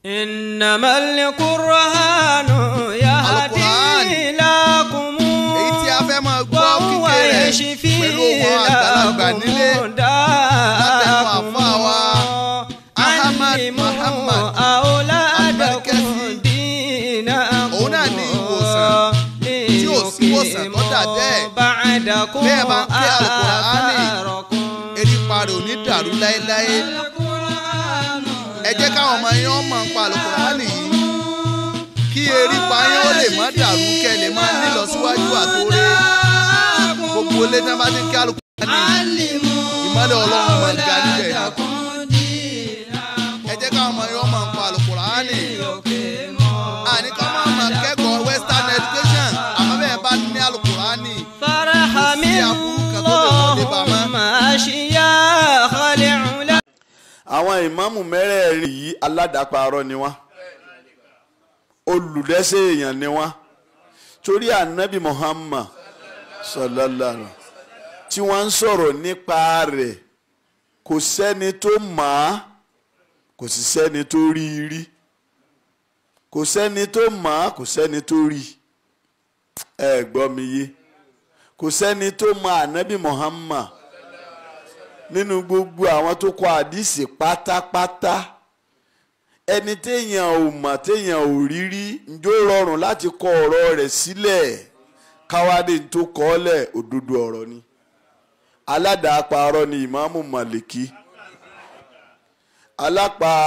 إنما القرآن يهدي لكم وهو يشفي لكم داءكم علموا أولادكم دينكم ليقيموا بعدكم آثاركم. ẹ jẹ́ káwọn ọmọ yín ọmọ ń pa Al-Qur'ani yìí kí erípa yín ó lè má dàrú kẹ́ lè má nílọ síwájú àtòrè gbogbo ilé tí wọ́n bá ti ń kí Al-Qur'ani ìmọ́lẹ̀ Ọlọ́run máa ń ga níbẹ̀. ẹ jẹ́ káwọn ọmọ yín ọmọ ń pa Al-Qur'ani àní kọ́ máa ma kẹ́kọ̀ọ́ western education àmọ́ bẹ́ẹ̀ bá ní Al-Qur'ani kò sí àbúrú kan tó lè wọlé bá mọ́. àwọn ìmáàmù mẹ́rẹ̀ẹ̀rin yìí aládàpárọ́ ni wọ́n olùdẹ́sẹ̀ èèyàn ni wọ́n torí ànábì Muhammad sallallahu tí wọ́n ń sọ̀rọ̀ nípa rẹ̀ kò sẹ́ni tó mọ̀ á kò sì sẹ́ni tó rí i rí kò sẹ́ni tó mọ̀ á kò sẹ́ni tó rí ẹ gbọ́ mi yé kò sẹ́ni tó mọ̀ ànábì Muhammad nínú gbogbo àwọn tó kọ àdìsí pátápátá ẹni téèyàn ò mọ̀ téèyàn ò rí rí ǹjọ́ rọrùn láti kọ ọ̀rọ̀ rẹ̀ sílẹ̀ káwádé tó kọ ọ́ lẹ̀ òdodo ọ̀rọ̀ ni aládàáparọ́ ni ìmáàmù Màlìkí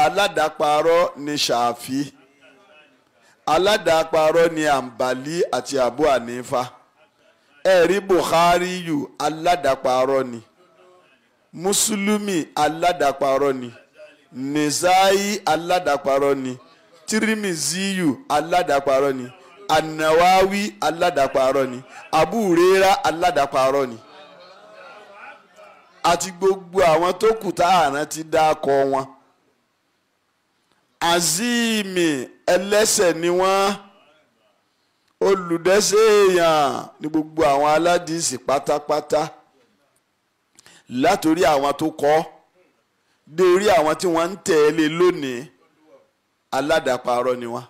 aládàáparọ́ ni Ṣàfí aládàáparọ́ ni Àǹbàlí àti Àbú Hànífà ẹ̀rí Bukhari yù aládàáparọ́ ni Mùsùlùmí aládàparọ́ ni Nìsáyí aládàparọ́ ni Tirimiziyu aládàparọ́ ni Anawawi aládàparọ́ ni Abu Huraira aládàparọ́ ni àti gbogbo àwọn tó kù tá àrán ti dákọ wọn azimi ẹlẹ́ṣẹ̀ ni wọ́n olùdẹ́ṣẹ̀ èèyàn ní gbogbo àwọn aládìsí pátápátá látòrí àwọn tó kọ́ dé orí àwọn tí wọ́n ń tẹ̀lé lónìí aládàparọ́ ni wọ́n.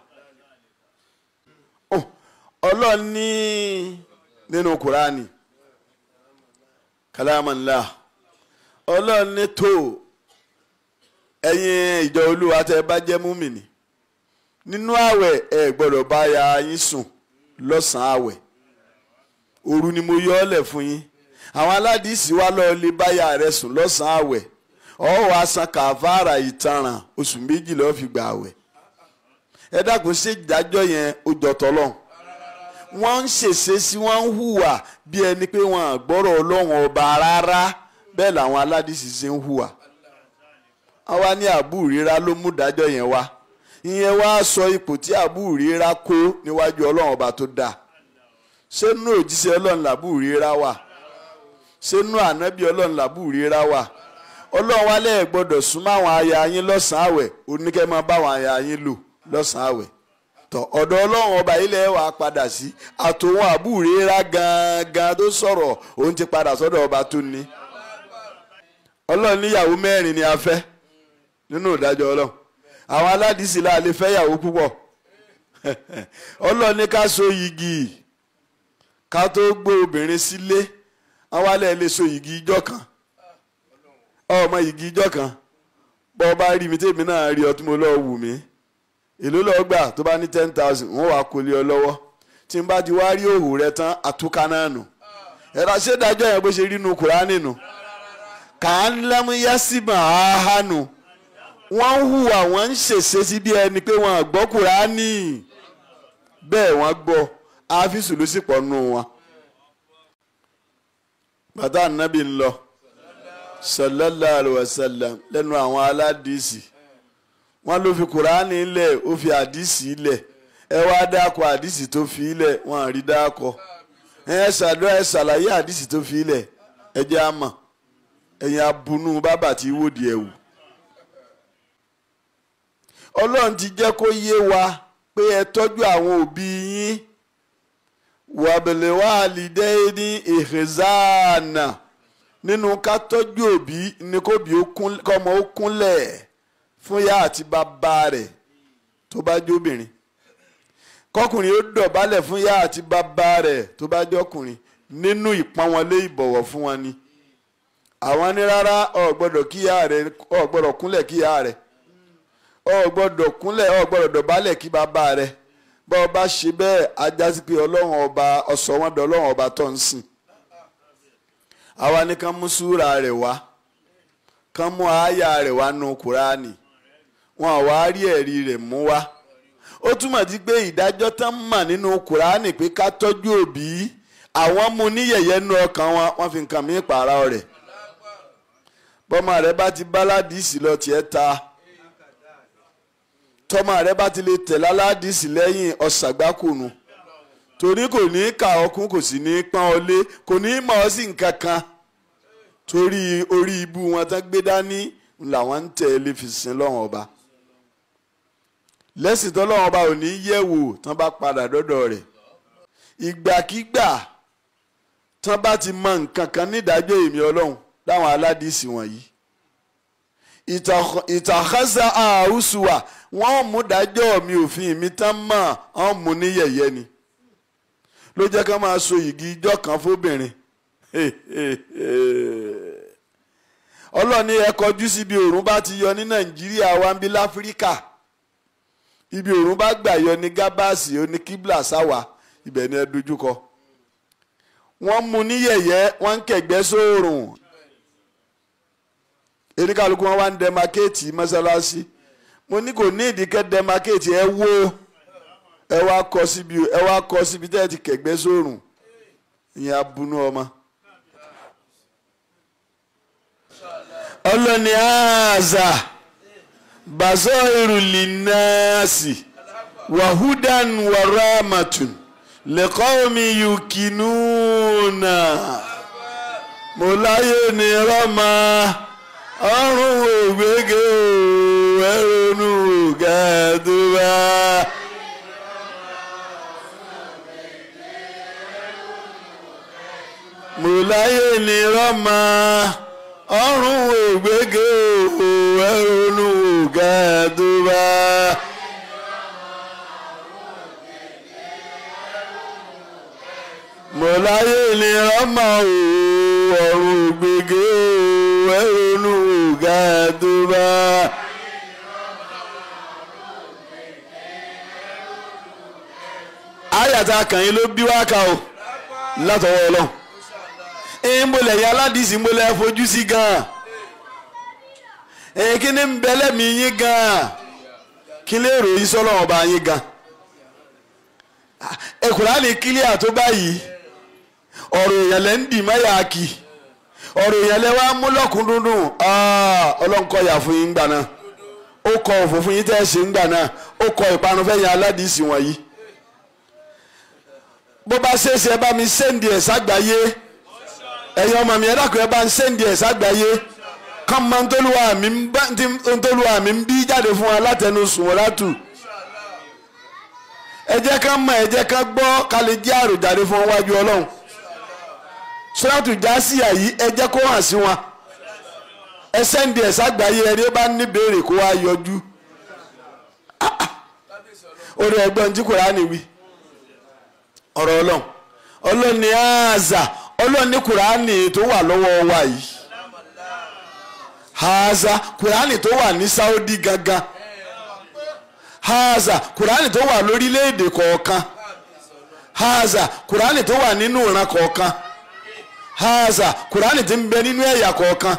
Ọlọ́run ní nínú Kùránì kalamanlah Ọlọ́run ní tó ẹ̀yin ìjọ Olúwa tẹ́ bá jẹ́ múmìnì nínú àwẹ̀ ẹ gbọ́dọ̀ bá ya yín sùn lọ́sàn-án àwẹ̀ òru ni mo yọ ọ́ lẹ̀ fún yín àwọn aládìsí wa lọ lè báyà rẹ sùn lọ́sàn-án àwẹ̀ ọ wá san kàfàrà ìtanràn oṣù méjì lọ́ọ́ fi gbà àwẹ̀ ẹ dákun ṣe ìdájọ́ yẹn ó jọ tọ́lọ́hun wọ́n ń ṣèṣe sí wọ́n ń hùwà bí ẹni pé wọ́n gbọ́rọ̀ Ọlọ́run ọba rárá bẹ́ẹ̀ làwọn aládìsí ṣe ń hùwà àwa ní Abu Huraira ló mú ìdájọ́ yẹn wá ìyẹn wá sọ ipò tí Abu Huraira kó níwájú Ọlọ́run ọba tó dáa ṣé nínú òjíṣẹ́ Ọlọ́run l'Abu Huraira wà sínú ànábì Ọlọ́run l'Abu Huraira wà Ọlọ́run wálé ẹ̀ gbọ́dọ̀ súnmọ́ àwọn aya yín lọ́sàn-án àwẹ̀ oníkẹ́ máa bá àwọn aya yín lò lọ́sàn-án àwẹ̀ tọ́ ọ̀dọ̀ Ọlọ́run ọba ilẹ̀ wà padà sí àtòun Abu Huraira gangan tó sọ̀rọ̀ òun ti padà sọ́dọ̀ ọba tó ní Ọlọ́run níyàwó mẹ́rin ni a fẹ́ nínú ìdájọ́ Ọlọ́run àwọn aládìsí la lè fẹ́ yàwó púpọ̀ Ọlọ́run ní ká so yìgì ká tó gbé obìnrin sílé àwọn alẹ́ lè so yìgì ijọ́ kan ọmọ yìgì ijọ́ kan bọ́ bá rí mi tèmi náà rí ọtí mo lọ́ọ́ wù mí èló lọ́ọ́ gbà tó bá ní 10,000 wọ́n wàá kó lé ọ lọ́wọ́ tí n bá ti wá rí òhù rẹ tán àtúkà náà nù ẹ̀rọ ṣèdájọ́ yẹn bó ṣe rí nu Kùránì nù kà á ń lẹ́mú yásímà áhá nù wọ́n ń hùwà wọ́n ń ṣèṣe sí bí ẹni pé wọ́n gbọ́ Kùránì bẹ́ẹ̀ wọ́n gbọ́ áfíìsù ló sì pọ̀ nù wọn. bàtà nàbì ń lọ sallallahu alaihi wasallam lẹ́nu àwọn aládìsí wọ́n ló fi Kùránì lẹ̀ ó fi àdìsí lẹ̀ ẹ wá dákọ àdìsí tó fi lẹ̀ wọ́n àrí dákọ ẹ ṣàdúrà ẹ ṣàlàyé àdìsí tó fi lẹ̀ ẹ jẹ́ àmọ́ ẹ̀yin abunú bàbà tí wòdì ẹ̀wù. Ọlọ́run ti jẹ́ kó yé wa pé ẹ tọ́jú àwọn òbí yín wàbẹ̀lẹ̀ wà lídẹ́ ní ìhìnzáàna nínú ká tọ́jú òbí ní kóbi kọ́mọ ó kúnlẹ̀ fún yá àti bàbá rẹ̀ tó bá jóbìnrin kọkùnrin ó dọ̀bálẹ̀ fún ìyá àti bàbá rẹ̀ tó bá jọkùnrin nínú ìpọ́nwọlé ìbọ̀wọ̀ fún wọn ni. àwọn ní rárá o gbọ́dọ̀ kí ìyá rẹ̀ o gbọ́dọ̀ kúnlẹ̀ kí ìyá rẹ̀ o gbọ́dọ̀ kúnlẹ̀ o gbọ́dọ̀ dọ̀bálẹ̀ kí bàbá rẹ̀ bá ọba ṣe bẹ́ẹ̀ ajá sí pé ọlọ́run ọba ọ̀sọ̀ wọn dọ̀ ọlọ́run ọba tó ń sìn. àwa ní kán mú súra rẹ̀ wá kán mú àáyá rẹ̀ wá nù kúránì wọn àwa rí ẹ̀rí rẹ̀ mú wá. ó túmọ̀ sí pé ìdájọ́ tán mà nínú kúránì pé ká tọ́jú òbí àwọn mú ní yẹ̀yẹ́ nú ọkàn wọn wọ́n fi nǹkan mí pààrà rẹ̀. bọ́mọ rẹ̀ bá ti bá ládìísì lọ tiẹ̀ ta tọ́mọ rẹ̀ bá ti lè tẹ̀lé aládìísì lẹ́yìn ọ̀sàgbákùnù torí kò ní kà ọkùn kò sì ní pọ́n ọ lé kò ní mọ̀ ọ́ sí nǹkan kan torí orí ibú wọn tán gbé dání làwọn ń tẹ̀lé fi sin lọ́wọ́n ọba lẹ́sìn tọ́lọ́wọ́n ọba ò ní yẹ̀wò tán bá padà dọ́dọ̀ rẹ̀ ìgbàkígbà tán bá ti mọ nǹkan kan nídàájọ́ èmi ọlọ́run láwọn aládìísì wọ̀nyí ìtàkásá àhúsùwà wọ́n mú dájọ́ mi òfin mi tán mọ̀ ọ́n mú ní yẹ̀yẹ́ ni ló jẹ́ ká máa so igi ijọ́ kan fóbìnrin ọlọ́ni ẹ kọjú síbi òòrùn bá ti yọ ní nàìjíríà wa ń bí láfíríkà ibi òòrùn bá gbà yọ ní gábàásì oníkíblà sáwà ibẹ̀ ni ẹ dojúkọ wọ́n mú ní yẹ̀yẹ́ wọ́n ń kẹ̀gbẹ́ sóòrùn eríkàlùkù wọn wá ń dẹmakéètì mọ́sálásí mo ní kò ní ìdíkẹ́ dẹmakéètì ẹ wó ẹ wá kọ síbi tẹ́ ẹ ti kẹ̀gbẹ́ sóòrùn ìyẹn abunú ọmọ. ọlọ́ni àzà bàzọ́ ìrùlínàásì wàhúdàn wàràmàtún lẹ́kọ́ọ̀mì yukinúnà mo láyé ní rọ́mà ọ̀run ògbégé ẹ̀rọnú gàdúrà. mo láyé ní rọ́mà ọ̀run ògbégé ẹ̀rọnú gàdúrà. mo láyé ní rọ́mà ọ̀run ògbégé ẹ̀rọnú gàdúrà. àyàtà kàn yín ló bí wákà o látọwọ́ ọlọ́run ìmọ̀lẹ̀ yẹn aládìsí mọ̀lẹ̀ fojú sí gan-an kí ni ń bẹ lẹ́mìí yín gan-an kí lè ròyìn sọ́lọ́ ọba yín gan-an Kùránì kílíà tó báyìí ọ̀rọ̀ èèyàn lẹ́ ń dì mẹ́yà kì ọ̀rọ̀ èèyàn lẹ́ wá mú lọ́kùndúndùn ọlọ́run kọ yà fún yín gbà náà ó kọ òfò fún yín tẹ́ ẹ ṣe ń gbà náà ó kọ ìparun fẹ́ yẹn aládìsí wọ̀nyí bó bá ṣeéṣe ẹ bá mi sẹ́ǹdì ẹ̀ ságbáyé ẹ̀yin ọmọ mi ẹ dákun ẹ bá ń sẹ́ǹdì ẹ̀ ságbáyé kán mọ ntòlúwa mi ń bí jáde fún wa látẹnu sùnwọ́látù ẹ jẹ́ ká mọ̀ ẹ jẹ́ ká gbọ́ ká lè jẹ́ àròjáde fún wájú ọlọ́run sùnwọ́látù jásíyà yìí ẹ jẹ́ kó hàn sí wọn ẹ sẹ́ǹdì ẹ̀ ságbáyé ẹni ó bá ní béèrè kó wá yọjú orí ẹgbọ́n tí Kùránì wí ọ̀rọ̀ ọlọ́run ní àzà ọlọ́run ní Kùránì tó wà lọ́wọ́ wa yìí àzà Kùránì tó wà ní Saudi gangan àzà Kùránì tó wà lórílẹ̀‐èdè kọ̀ọ̀kan àzà Kùránì tó wà nínú ìran kọ̀ọ̀kan àzà Kùránì tí ń bẹ nínú ẹ̀yà kọ̀ọ̀kan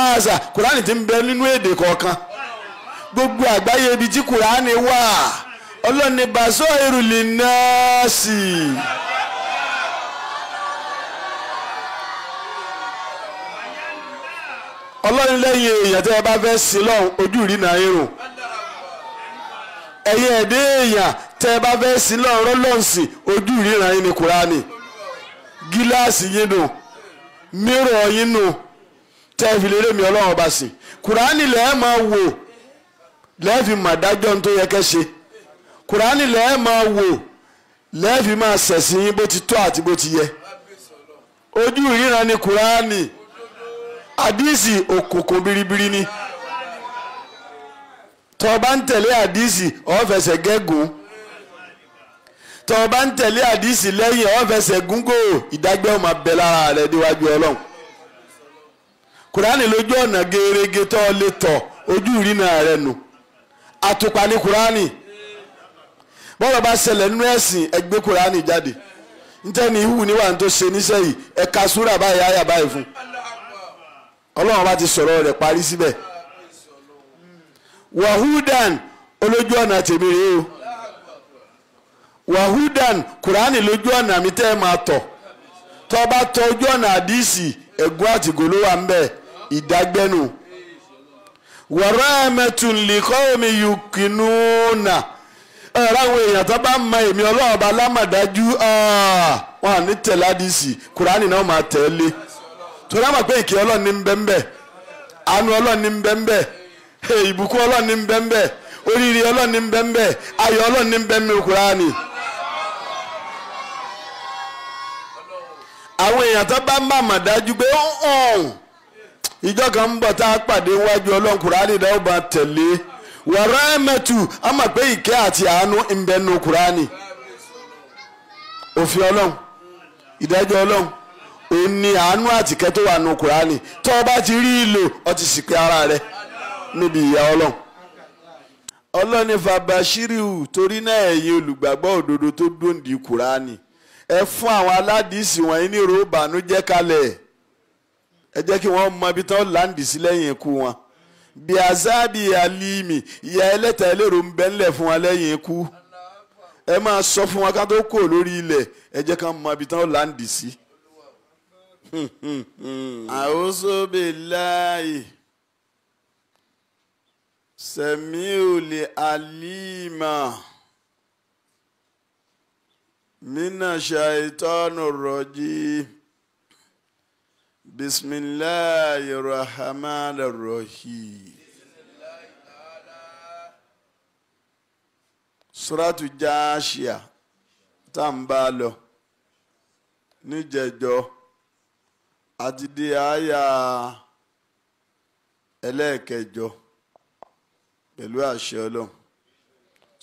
àzà Kùránì tí ń bẹ nínú èdè kọ̀ọ̀kan gbogbo àgbáyé ibi tí Kùránì wà ọlọ́ni bàṣọ ìrùlé náà sí ọlọ́ni lẹ́yìn èèyàn tẹ́ ẹ bá fẹ́ sí lọ́hùn ojú rí náà irun ẹ̀yin ẹ̀dẹ́ èèyàn tẹ́ ẹ bá fẹ́ sí lọ́hùn rọ́lọ́ǹsì ojú ríran yín ní Kùránì gíláàsì yín nù mírọ̀ yín nù tẹ́ ẹ fi lè rémi ọlọ́run ọba sí Kùránì lẹ́ẹ̀ máa wò lẹ́ẹ̀ fi mà dájọ́ ní tó yẹ kẹ́ ṣe Kùránì lẹ́ẹ̀ máa wò lẹ́ẹ̀ fi máa ṣẹ̀sìn yín bó ti tọ́ àti bó ti yẹ ojú ríran ní Kùránì àdíìsì òkùnkùn biribiri ni tó bá ń tẹ̀lé àdísì ó fẹsẹ̀ gẹ́gùn tó bá ń tẹ̀lé àdísì lẹ́yìn ó fẹsẹ̀ gúngò ìdájọ́ máa bẹ lára rẹ̀ níwájú Ọlọ́run. Kùránì lójú ọ̀nà gerege tó lè tọ̀ ojú ìrìnà rẹ̀ nù àtùpà ní Kùránì bọ́lá bá ṣẹlẹ̀ nínú ẹ̀sìn ẹgbẹ́ Kùránì jáde ntẹ́ni ihu níwà tó ṣe níṣẹ́ yìí ẹ̀ka súrà báyìí àyà báyìí fún Ọlọ́run bá ti sọ̀rọ̀ rẹ̀ parí síbẹ̀. Wahudan olójú ọ̀nà tèmi rèé o Wahudan Kùránì lójú ọ̀nà mi tẹ́ ẹ máa tọ̀ tó bá tọ ojú ọ̀nà àdìsí ẹ̀gún àtìgò ló wà ń bẹ̀ ìdágbẹ́nu. Wa rahmatun liqawmi yuqinuna ẹ̀rọ àwọn èèyàn tó bá mọ èmi Ọlọ́run bá lámàdájú wọn à ní tẹ̀lé àdìsí Kùránì náà máa tẹ̀lé tó dáa mọ̀ pé ìkẹ́ Ọlọ́run ní ń bẹ ń bẹ àánú Ọlọ́run ní ń bẹ ń bẹ ìbùkún Ọlọ́run ní ń bẹ ń bẹ oríire Ọlọ́run ní ń bẹ ń bẹ ayọ̀ Ọlọ́run ní ń bẹ ń bẹ Kùránì. àwọn èèyàn tó bá mà dájú pé ìjọ kan ń bọ̀ tá a pàdé wájú Ọlọ́run Kùránì náà bá tẹ̀lé wa rahmatu a mọ̀ pé ìkẹ́ àti àánú ń bẹ nínú Kùránì. òfin Ọlọ́run ìdájọ́ Ọlọ́run òun ni àánú àtìkẹ́ tó wà nínú Kùránì tó o bá ti rí ìlò ọ ti sì pé ara rẹ níbi ìyà Ọlọ́run. Ọlọ́run ní fàbàṣírìù torí náà ẹ̀yin olùgbàgbọ́ òdodo tó dòǹdì Kùránì ẹ fún àwọn aládìsí wọ̀nyí ní ìró ìbànújẹ́ kalẹ̀ ẹ jẹ́ kí wọ́n mọ ibi tán láǹdì sí lẹ́yìn ikú wọn. bí azábì alimi ìyà ẹlẹ́ta ẹlẹ́rọ ń bẹ ńlẹ̀ fún wọn lẹ́yìn ikú ẹ máa sọ fún wọn ká tó kó lórí ilẹ̀ ẹ jẹ́ ká mọ ibi tán láǹdì sí. A'udhu billahi sami'ul alima mina shaitanir rajim bismillahir rahmanir rahim. Suratu Jashia tá ń bá lọ níjẹjọ àti dé àyà ẹlẹ́ẹ̀kẹjọ pẹ̀lú àṣẹ Ọlọ́run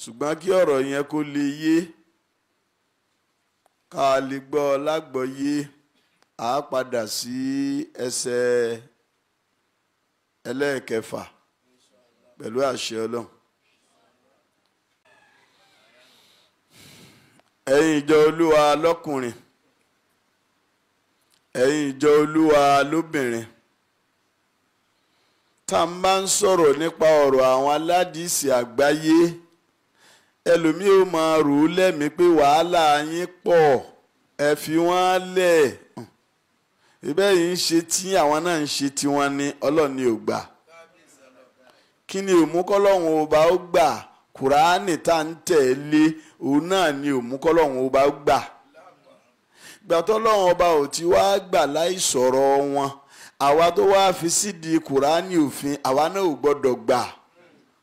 ṣùgbọ́n kí ọ̀rọ̀ yẹn kó lè yé ká lè gbọ́ lágbọ́yé a padà sí ẹsẹ̀ ẹlẹ́ẹ̀kẹfà pẹ̀lú àṣẹ Ọlọ́run. ẹ̀yin ìjọ Olúwa lọ́kùnrin ẹ̀yin ìjọ Olúwa lóbìnrin tá a bá ń sọ̀rọ̀ nípa ọ̀rọ̀ àwọn aládìsí àgbáyé ẹlòmíì ó máa rò ó lẹ́mìí pé wàhálà yín pọ̀ ẹ fi wọ́n lẹ̀ ibẹ̀ yìí ń ṣe tí àwọn náà ń ṣe tiwọn ni Ọlọ́run ni ò gbà kí ni òmùkọ́lọ́hún ọba ó gbà Kùránì tá ń tẹ̀lé òun náà ni òmùkọ́lọ́hún ọba ó gbà gbàtọ́lọ́hún ọba ò ti wá gbà láì sọ̀rọ̀ wọn àwa tó wá fi sídìí Kùránì òfin àwa náà ò gbọ́dọ̀ gbà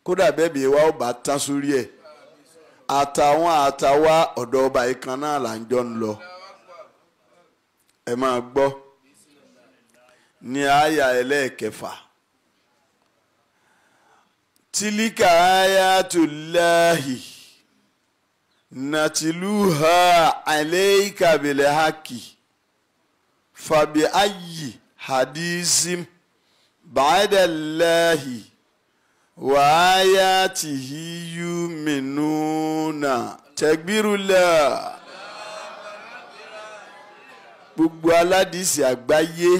kódà bẹ́ẹ̀ bí wa ó bá tán sórí ẹ̀ àtàwa ọ̀dọ̀ ọba ìkan náà là ń jọ ń lọ. ẹ máa gbọ́ ní àyà ẹlẹ́ẹ̀kẹfà tilika ayatullahi natiluha alayka bilhaqi fabi ayyi hadisim ba'dallahi wa ayatihi yuminuna takbirullah. gbogbo aládìsí àgbáyé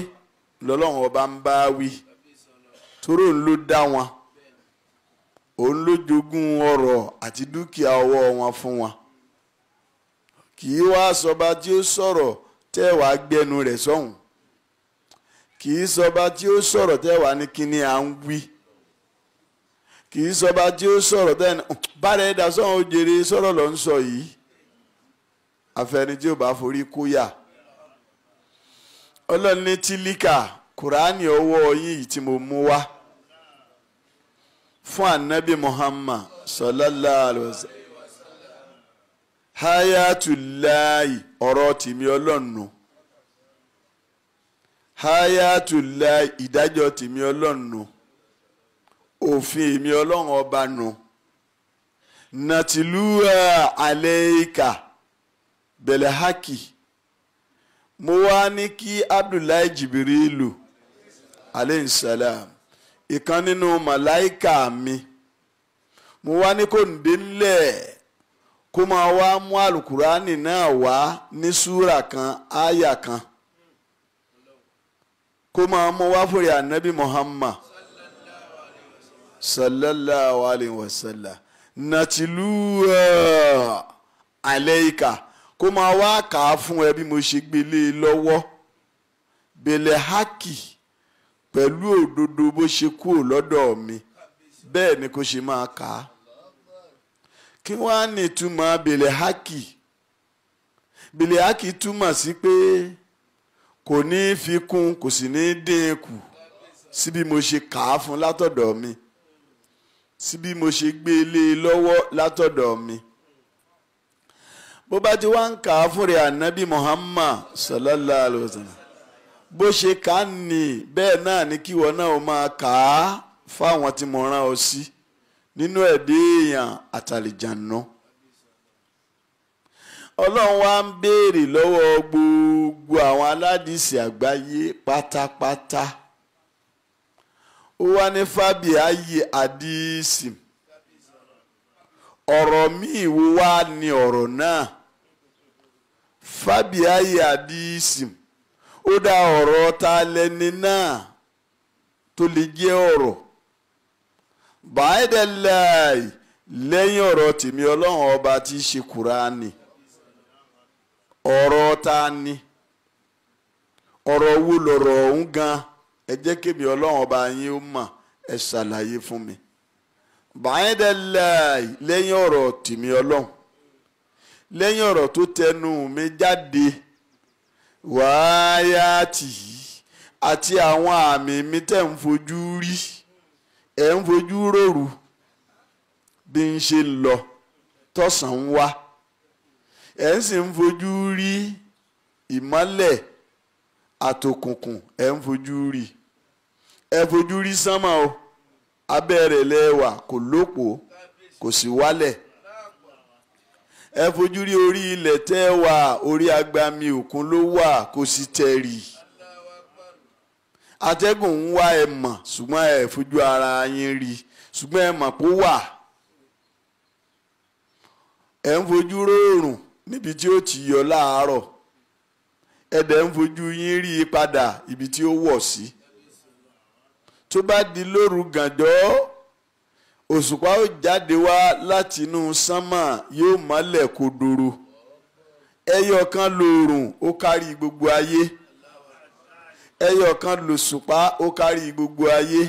lọ́lọ́run ọba ń bá wí torí òun ló dá wọn òun ló jogún ọrọ̀ àti dúkìá ọwọ́ wọn fún wọn kì í wá sọba tí ó sọ̀rọ̀ tẹ́ wàá gbẹnu rẹ̀ sọ́hùn kì í sọba tí ó sọ̀rọ̀ tẹ́ wàá ní kíní à ń wí kì í sọba tí ó sọ̀rọ̀ tẹ́ ní bára ẹ̀dá sọ́hùn ó jèrè sọ̀rọ̀ ló ń sọ yìí àfẹni tí ó bá forí kóyà. Ọlọ́run ní tílíkà Kùránì ọwọ́ yìí tí mo mú wá fún ànábì Muhammad sallallahu alaihi wasallam hayatullahi ọ̀rọ̀ tìmí Ọlọ́run hayatullahi ìdájọ́ tìmí Ọlọ́run òfin èmi ọlọ́run ọba nù nàtìlúwà àlẹ́yìká bẹ̀lẹ̀ hákì mo wá ní kí Abdullahi Jibirilu aleyhisselam ìkan nínú màláìka mi mo wá ní kò ń dé nílẹ̀ kó máa wá mú alukurani náà wá ní súrà kan áyà kan kó máa mú wá fúri ànábì Muhammad sallallahu alayhi wa sallam nàtìlúwà àlẹ́yìká kó máa wá kà á fún ẹ bí mo ṣe gbélé lọ́wọ́ bẹ̀lẹ̀ hákì pẹ̀lú òdodo bó ṣe kúrò lọ́dọ̀ mi bẹ́ẹ̀ ni kò ṣe máa kà á kí wọ́n á ní ìtumọ̀ bẹ̀lẹ̀ hákì túmọ̀ sí pé kò ní fi kún kò sì ní dín kù sí bí mo ṣe kà á fún látọ̀dọ̀ mi sí bí mo ṣe gbélé lọ́wọ́ látọ̀dọ̀ mi bó bá ti wá ń kà á fún rẹ̀ ànábì Muhammad sallallahu alayhi wa sallam bó ṣe kà á ní bẹ́ẹ̀ náà ni kíwọ náà ó máa kà á fáwọn tí mo rán ọ sí nínú ẹ̀dẹ́ èèyàn àtàlìjànú ọlọ́run wá ń béèrè lọ́wọ́ gbogbo àwọn aládìsí àgbáyé pátápátá ó wá ní fábì ayé àdìsí ọ̀rọ̀ míì wo wá ní ọ̀rọ̀ náà fábì ayé àdìsí ó dá ọ̀rọ̀ ta lẹ́ni náà tó lè jẹ́ ọ̀rọ̀ báyìí lẹ́yìn ọ̀rọ̀ tèmi ọlọ́run ọba tí í ṣe Kùránì ọ̀rọ̀ ta ni ọ̀rọ̀ wo lọ̀rọ̀ ọ̀hún gan ẹ jẹ́ kémi ọlọ́run ọba yín ó mọ̀ ẹ ṣàlàyé fún mi báyìí lẹ́yìn ọ̀rọ̀ tèmi ọlọ́run lẹ́yìn ọ̀rọ̀ tó tẹnu mi jáde wáyà tì í àti àwọn àmì mi tẹ̀ ń fojú rí ẹ̀ ń fojú ròrù bí n ṣe lọ tọ̀sán ń wá ẹ̀ ń sì ń fojú rí ìmọ́lẹ̀ àtòkùnkùn ẹ̀ ń fojú rí ẹ̀ fojú rí sánmà o abẹ́rẹ́ lẹ́wà kò lópò kò sì wálẹ̀ ẹ fojú rí orí ilẹ̀ tẹ́ wà orí agbami òkun ló wà kò sì tẹ̀rì atẹ́gùn ń wá ẹ mọ̀ ṣùgbọ́n ẹ fojú ara yín rí ṣùgbọ́n ẹ mọ̀ pé ó wà ẹ ń fojú róòrùn níbi tí ó ti yọ láàárọ̀ ẹ dẹ̀ ń fojú yín rí i padà ibi tí ó wọ̀ sí tó bá di lóru gànjọ́ òṣùpá ó jáde wá láti inú sánmà yóò mọ́lẹ̀ kodoro ẹyọ kan lòrùn ó kárí gbogbo ayé ẹyọ kan lòṣùpá ó kárí gbogbo ayé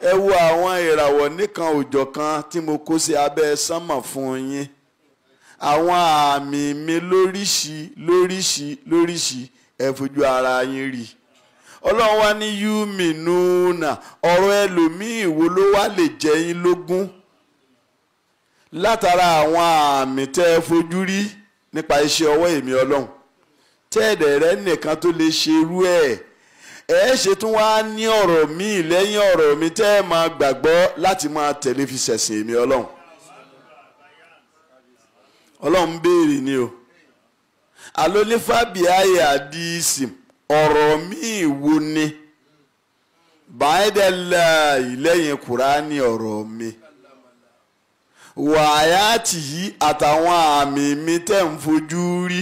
ẹ wo àwọn ìràwọ̀ nìkan òjọ̀ kan tí mo kó sí abẹ́ sánmà fún yín àwọn àmì mi lóríṣi ẹ fojú ara yín rí ọlọ́run wá ní yúmi núnà ọ̀rọ̀ ẹlòmíì wo ló wá lè jẹ yín lógún látara àwọn àmì tẹ́ ẹ fojú rí nípa iṣẹ́ ọwọ́ èmi ọlọ́run tẹ́ẹ̀dẹ̀ rẹ nìkan tó lè ṣerú ẹ̀ ẹ ṣe tún wá ní ọ̀rọ̀ míì lẹ́yìn ọ̀rọ̀ mi tẹ́ ẹ máa gbàgbọ́ láti máa tẹ̀lé fi ṣẹ̀sìn èmi ọlọ́run ọlọ́run béèrè ni o alónífàbí ayé àdìsí ọ̀rọ̀ míì wo ni báyìí lẹ́yìn Kùránì ọ̀rọ̀ mi wàyàtì yìí àtàwọn àmì mi tẹ́ ń fojú rí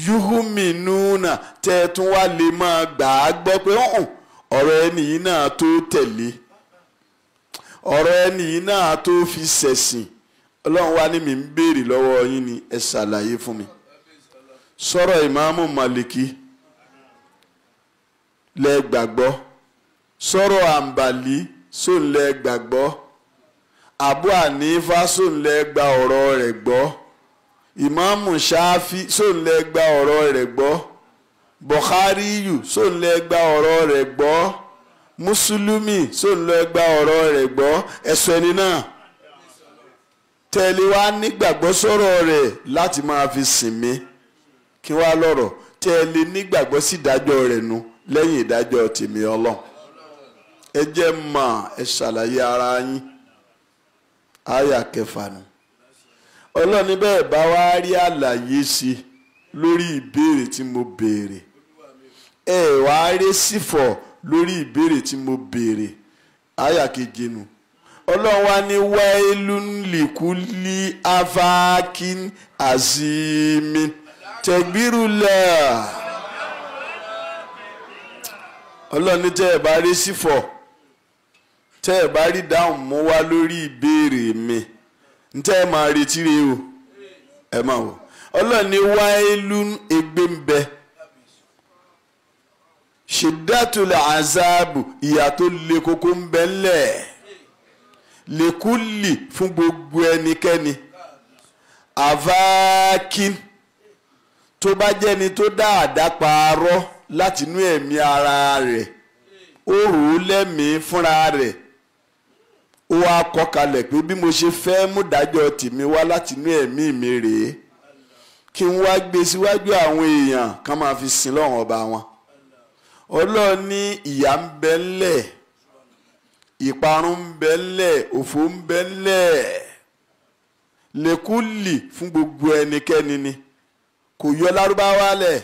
yúhùmí núnà tẹ́ tún wá lè máa gbà á gbọ́ pé ọ̀rọ̀ ẹni yìí náà tó tẹ̀lé ọ̀rọ̀ ẹni yìí náà tó fi ṣẹ̀sìn ọlọ́run wá ní mi ń béèrè lọ́wọ́ yín ni ẹ ṣàlàyé fún mi sọ̀rọ̀ ìmáàmù Màlìkí lẹ gbàgbọ́ sọ̀rọ̀ àǹbàlí sóun lẹ gbàgbọ́ Abu Hanifa sóun lẹ gba ọ̀rọ̀ rẹ̀ gbọ́ ìmáàmù Ṣáfì sóun lẹ gba ọ̀rọ̀ rẹ̀ gbọ́ Bukhariyu sóun lẹ gba ọ̀rọ̀ rẹ̀ gbọ́ Mùsùlùmí sóun lẹ gba ọ̀rọ̀ rẹ̀ gbọ́ ẹ̀sọ́ ẹni náà tẹ̀lé wa nígbàgbọ́ sọ̀rọ̀ rẹ̀ láti máa fi sìn mí kí wá lọ́rọ̀ tẹ̀lé nígbàgbọ́ sí ìdájọ́ rẹ̀ nu lẹ́yìn ìdájọ́ tèmi ọlọ́run ẹ jẹ́ mọ̀ ẹ ṣàlàyé ara yín àyà kẹfà nù. Ọlọ́run ní bẹ́ẹ̀ bá wá rí àlàyé ṣe lórí ìbéèrè tí mo béèrè ẹ wá rí sífọ̀ lórí ìbéèrè tí mo béèrè àyà keje nù. Ọlọ́run wá ní wailun likulli afakin azimin tẹ̀gbírùlẹ̀. Ọlọ́run ní tẹ́ ẹ bá rí sífọ̀ tẹ́ ẹ bá rí dáhùn mú wá lórí ìbéèrè mi ntẹ́ ẹ máa retí rẹ o ẹ máa wò. Ọlọ́run ní wailun ègbé ń bẹ shiddatul azabu ìyà tó le koko ń bẹ ńlẹ̀ likulli fún gbogbo ẹnikẹ́ni avakin tó bá jẹ́ni tó dáadáa parọ́ látinú ẹ̀mí ara rẹ̀ ó rò ó lẹ́mìí fúnra rẹ̀ ó wá kọ́ kalẹ̀ pé bí mo ṣe fẹ́ mú dájọ́ tèmi wá látinú ẹ̀mí mi rèé kí n wá gbé síwájú àwọn èèyàn kan máa fi sin lọ́wọ́n ọba wọn. Ọlọ́run ní ìyà ń bẹ ńlẹ̀ ìparun ń bẹ ńlẹ̀ òfò ń bẹ ńlẹ̀ lẹ́kùlì fún gbogbo ẹnikẹ́ni ni kò yọ lárúbáwá lẹ̀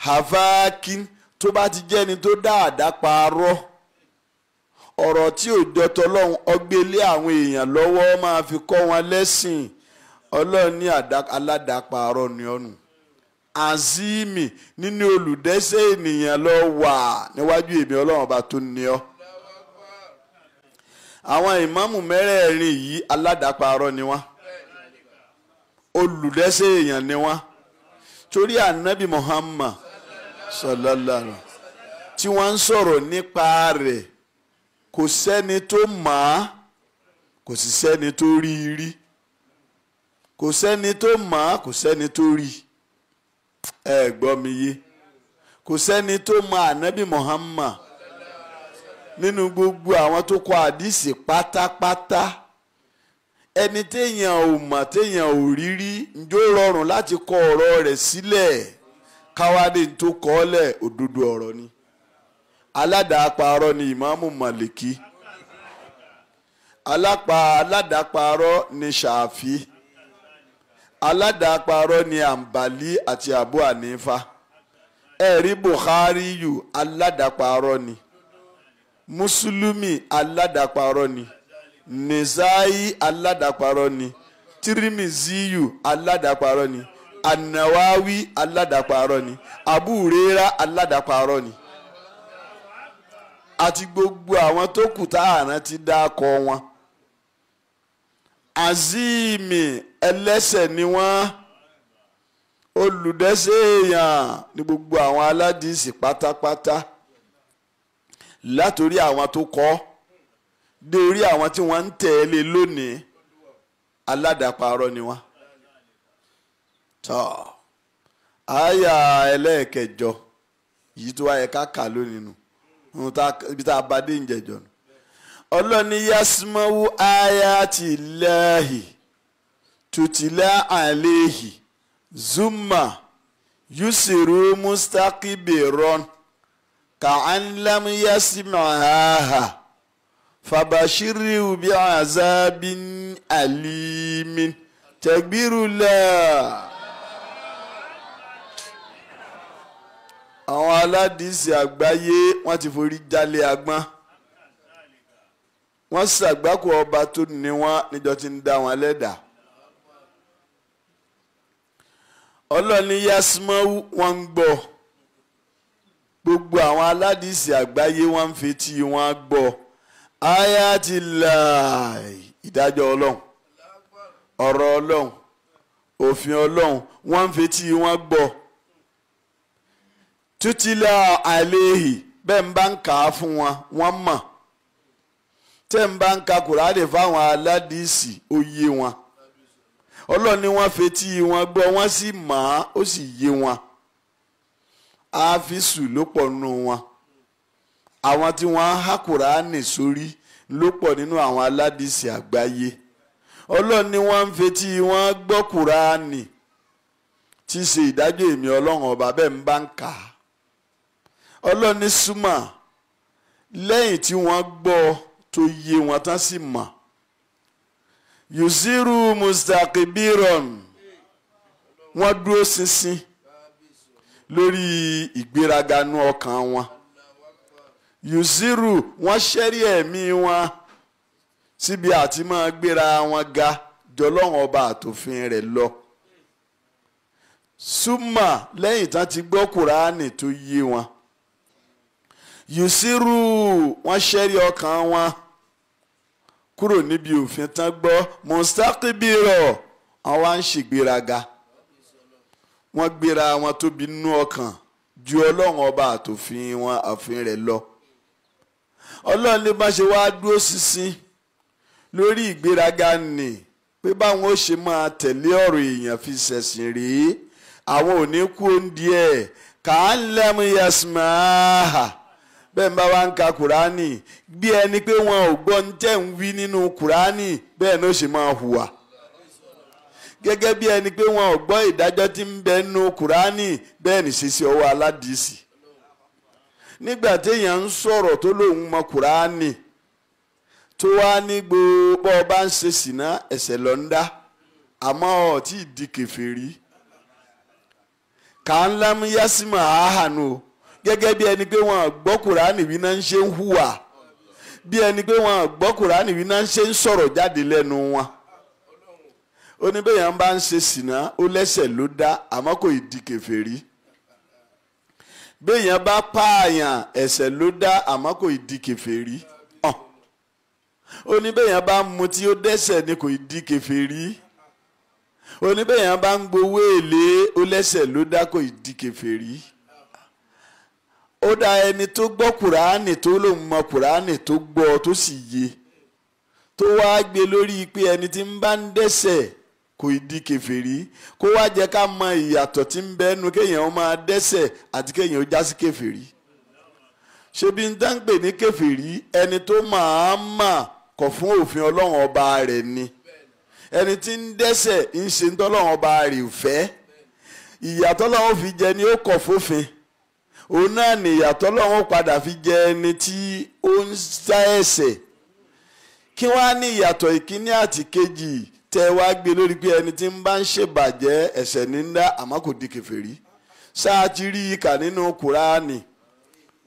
havakin tó bá ti jẹ́ni tó dáadáa parọ́ ọ̀rọ̀ tí ò jọ tọlọ́hun ọgbélé àwọn èèyàn lọ́wọ́ máa fi kọ́ wọn lẹ́sìn. Ọlọ́run ní aládàáparọ́ ni ọ̀nù azimi nínú olùdẹ́ṣẹ̀ ènìyàn lọ wà níwájú èmi Ọlọ́run ọba tó ní ọ. Àwọn ìmáàmù mẹ́rẹ̀ẹ̀rin yìí aládàáparọ́ ni wọ́n olùdẹ́ṣẹ̀ èèyàn ni wọ́n torí ànábì Muhammad sallallahu tí wọ́n ń sọ̀rọ̀ nípa rẹ̀ kò sẹ́ni tó mọ̀ á kò sì sẹ́ni tó rí i rí kò sẹ́ni tó mọ̀ á kò sẹ́ni tó rí i ẹ gbọ́ mi yé kò sẹ́ni tó mọ̀ ànábì Muhammad nínú gbogbo àwọn tó kọ àdìsí pátápátá ẹni téèyàn ò mọ̀ téèyàn ò rí rí ǹjọ́ rọrùn láti kọ ọ̀rọ̀ rẹ̀ sílẹ̀ káwádé tó kọ ọ́ lẹ̀ òdodo ọ̀rọ̀ ni. Aládàáparọ́ ni ìmáàmù Màlìkí aládàáparọ́ ni Ṣàfí aládàáparọ́ ni Àǹbàlí àti Abu Hanifa ẹ̀rí Bukhari yù aládàáparọ́ ni Mùsùlùmí aládàáparọ́ ni Nìsáyí aládàáparọ́ ni Tirimiziyu aládàáparọ́ ni An-Nawawi aládàáparọ́ ni Abu Huraira aládàáparọ́ ni àti gbogbo àwọn tó kù tá àrán ti dákọ wọn. Azimi ẹlẹ́ṣẹ̀ ni wọ́n olùdẹ́ṣẹ̀ èèyàn ní gbogbo àwọn aládìsí pátápátá látòrí àwọn tó kọ́ dé orí àwọn tí wọ́n ń tẹ̀lé lónìí aládàáparọ́ ni wọ́n. tọ́ àyà ẹlẹ́ẹ̀kẹjọ yìí tó wáyé ká kà lónìí nù ibi tá a bá dé ìjẹjọ nù. Ọlọ́ni yasimawu ayati lahi tutila alehi zuma yusiru mustakibiron ka'anlam yasimaha fabashiriu bi azabin alimin tẹgbírùlẹ. Àwọn aládìsí àgbáyé wọ́n ti forí jálé agbọ́n wọ́n ṣàgbákò ọba tó ní wọ́n níjọ́ tí ń dá wọn lẹ́dà. Ọlọ́ni yasimawu wọ́n ń gbọ́ gbogbo àwọn aládìsí àgbáyé wọ́n ń fetí wọn gbọ́ ayatillahi ìdájọ́ Ọlọ́run ọ̀rọ̀ Ọlọ́run òfin Ọlọ́run wọ́n ń fetí wọn gbọ́. Tutila alehi bẹ́ẹ̀ ń bá ń kà á fún wọn wọ́n mọ̀ tẹ́ ń bá ń ka Kùránì fáwọn aládìsí ó yé wọn. Ọlọ́run ni wọ́n fetí wọn gbọ́ wọ́n sì mọ̀ á ó sì yé wọn. Áfísù ló pọ̀ nínú wọn àwọn tí wọ́n há Kùránì sórí ló pọ̀ nínú àwọn aládìsí àgbáyé. Ọlọ́run ni wọ́n ń fetí wọn gbọ́ Kùránì tí í ṣe ìdájọ́ èmi Ọlọ́run ọba bẹ́ẹ̀ ń bá ń kà á. Ọlọ́run ní súnmọ́ lẹ́yìn tí wọ́n gbọ́ tó yé wọn tán sì mọ̀ yusiru mustaqibiron wọ́n dúró ṣinṣin lórí ìgbéraga nú ọkàn wọn yusiru wọ́n ṣẹ́rí ẹ̀mí wọn síbi àti máa gbéra wọn ga jọlọ́run ọba àtòfin rẹ̀ lọ súnmà lẹ́yìn tán ti gbọ́ kùránì tó yé wọn yusiru wọ́n ṣẹ́rí ọkàn wọn kúrò níbi òfin tán gbọ́ mustaqibiro àwọn wá ń ṣègbéraga wọ́n gbéra wọn tóbi nínú ọkàn ju ọlọ́run ọba àtòfin wọn àfin rẹ̀ lọ ọlọ́run ní bá ṣe wá dúró ṣinṣin lórí ìgbéraga nì pé báwọn ó ṣe máa tẹ̀lé ọ̀rọ̀ èèyàn fi ṣẹ̀sìn rèé àwọn ò ní kú oúnjẹ ẹ̀ kà á ń lẹ́mu yasmaha bẹ́ẹ̀ ń bá wa ń ka kùránì bí ẹni pé wọn ò gbọ́ ń tẹ̀ ń wí nínú kùránì bẹ́ẹ̀ ni ó ṣe máa hùwà gẹ́gẹ́ bí ẹni pé wọn ò gbọ́ ìdájọ́ tí ń bẹ nínú kùránì bẹ́ẹ̀ ni ṣe sí ọwọ́ aládìísì nígbà téèyàn ń sọ̀rọ̀ tó lóun mọ kùránì tó wá ní gbogbo ọba ń ṣe sìná ẹ̀ṣẹ̀ ló ń dá àmọ́ ọ̀ tí ì di kèfèrí kà ń lámú yásímọ̀ àhànú gẹ́gẹ́ bí ẹni pé wọn gbọ́ kùránì wí náà ń ṣe ń hùwà bí ẹni pé wọn gbọ́ kùránì wí náà ń ṣe ń sọ̀rọ̀ jáde lẹ́nu wọn oníbẹ̀yàn bá ń ṣe sìná ó lẹ́ṣẹ̀ ló dá àmọ́ kò ì di kèfèrí bẹ́yàn bá pààyàn ẹ̀ṣẹ̀ ló dá àmọ́ kò ì di kèfèrí oníbẹ̀yàn bá ń mutí ó dẹ́ṣẹ̀ ni kò ì di kèfèrí oníbẹ̀yàn bá ń gbowó èlé ó lẹ́ṣẹ̀ ló dá kò ì di kèfèrí ó dá ẹni tó gbọ́ kùránì tó lòun mọ kùránì tó gbọ́ tó sì yé tó wá gbé lórí pé ẹni tí ń bá ń dẹ́ṣẹ̀ kò ì di kèfèrí kó wá jẹ́ ká mọ ìyàtọ̀ tí ń bẹ nu kéèyàn ó máa dẹ́ṣẹ̀ àti kéèyàn ó já sí kèfèrí ṣebí ń tán pè ní kèfèrí ẹni tó máa mà kọ̀ fún òfin ọlọ́run ọba rẹ̀ ni ẹni tí ń dẹ́ṣẹ̀ ń ṣe ń tọ́lọ́run ọba rẹ̀ ò fẹ́ ìyàtọ̀ lọ́wọ́ fi jẹ ni ó kọ̀ fófin òun náà ni ìyàtọ̀ lọ́wọ́ padà fi jẹ ẹni tí ó ń sá ẹ̀ṣẹ̀ kí wọ́n á ní ìyàtọ̀ ìkíní àti kejì tẹ́ wá gbé lórí pé ẹni tí ń bá ń ṣèbàjẹ́ ẹ̀ṣẹ̀ ní ń dá àmọ́ kò di kèfèrí ṣáà ti rí i kà nínú kùránì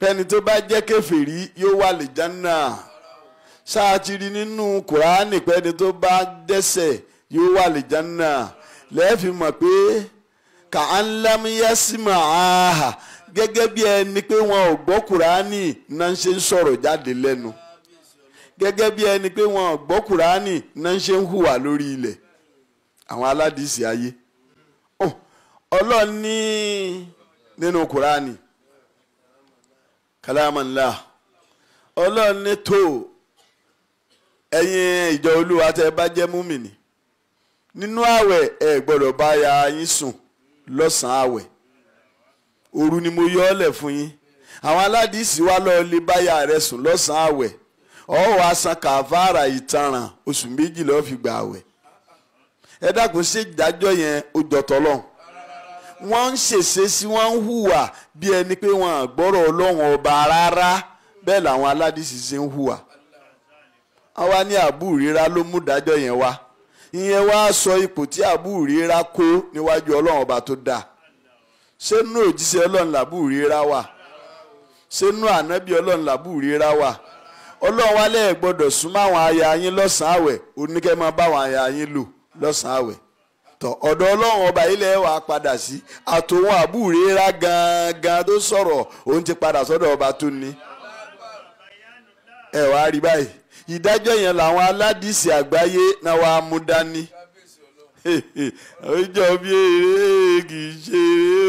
pẹ́ni tó bá jẹ́ kèfèrí yóò wà lè jánà ṣáà ti rí nínú kùránì pẹ́ni tó bá dẹ́ṣẹ̀ yóò wà lè jánà lẹ́ẹ̀fì mọ̀ pé kà á ń lámúyásímà áhà gẹ́gẹ́ bí ẹni pé wọn ò gbọ́ kùránì náà ń ṣe ń sọ̀rọ̀ jáde lẹ́nu gẹ́gẹ́ bí ẹni pé wọn ò gbọ́ kùránì náà ń ṣe ń hùwà lórí ilẹ̀ àwọn aládìsí ayé ọlọ́run ní nínú kùránì kalamanla ọlọ́run ní tó ẹ̀yin ìjọ olúwa tẹ́ bá jẹ́ múmìnì nínú àwẹ̀ ẹ gbọ́dọ̀ bá ya yín sùn lọ́sàn-án àwẹ̀ òru ni mo yọ ọ́ lẹ̀ fún yín àwọn aládìsí wa lọ́ọ́ lè báyà rẹ̀ sùn lọ́sàn-án àwẹ̀ ọ̀ wá san kàfàrà ìtanràn oṣù méjì lọ́ọ́ fi gbà àwẹ̀ ẹ dákun ṣe ìdájọ́ yẹn ó jọ tọ́lọ́hun wọ́n ń ṣèṣe sí wọ́n ń hùwà bí ẹni pé wọ́n àgbọ́rọ̀ ọlọ́run ọba rárá bẹ́ẹ̀ làwọn aládìsí ṣe ń hùwà àwa ní àbúrírá ló mú ìdájọ́ yẹn wá ìyẹn wá sọ ipò tí àbúrírá kó níwájú ọlọ́run ọba tó dáa ṣé nínú òjíṣẹ́ ọlọ́run làbúrírá wà ṣé nínú ànábì ọlọ́run làbúrírá wà ọlọ́run wálé ẹ̀ gbọ́dọ̀ súnmọ́ àwọn aya yín lọ́sàn-án àwẹ̀ oníkẹ́ máa bá àwọn aya yín lò lọ́sàn-án àwẹ̀ tọ̀ ọ̀dọ̀ ọlọ́run ọba ilẹ̀ wa padà sí àtòun àbúrírá gangan tó sọ̀rọ̀ òun ti padà sọ́dọ̀ ọba tó ní ẹ wá rí báyìí ìdájọ́ yẹn làwọn aládìsí àgbáyé náà wàá mú dání ọjọ́ bí eré kì í ṣeré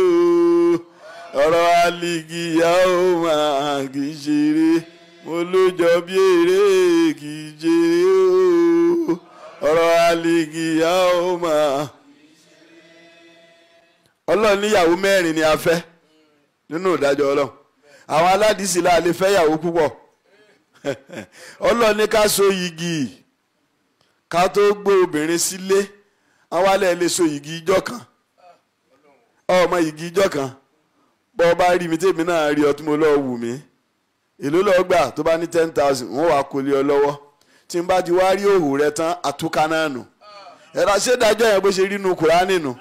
o ọ̀rọ̀ àlìkìyà ó máa kì í ṣeré mo lójọ́ bí eré kì í ṣeré o ọ̀rọ̀ àlìkìyà ó máa. ọlọ́run níyàwó mẹ́rin ni a fẹ́ nínú ìdájọ́ ọlọ́run àwọn aládìsí la lè fẹ́ yàwó púpọ̀ ọlọ́run ní ká so yìgì ká tó gbé obìnrin sílé àwọn alẹ́ lè so yìgì ijọ́ kan ọmọ yìgì ijọ́ kan bọ́ ọ bá rí mi tèmi náà rí ọ tí mo lọ́ọ́ wù mí èló lọ́ọ́ gbà tó bá ní 10,000 wọ́n wàá kó lé ọ lọ́wọ́ tí n bá ti wá rí òhù rẹ tán àtúkà náà nù ẹ̀rọ ṣèdájọ́ yẹn bó ṣe rí nu Kùránì nù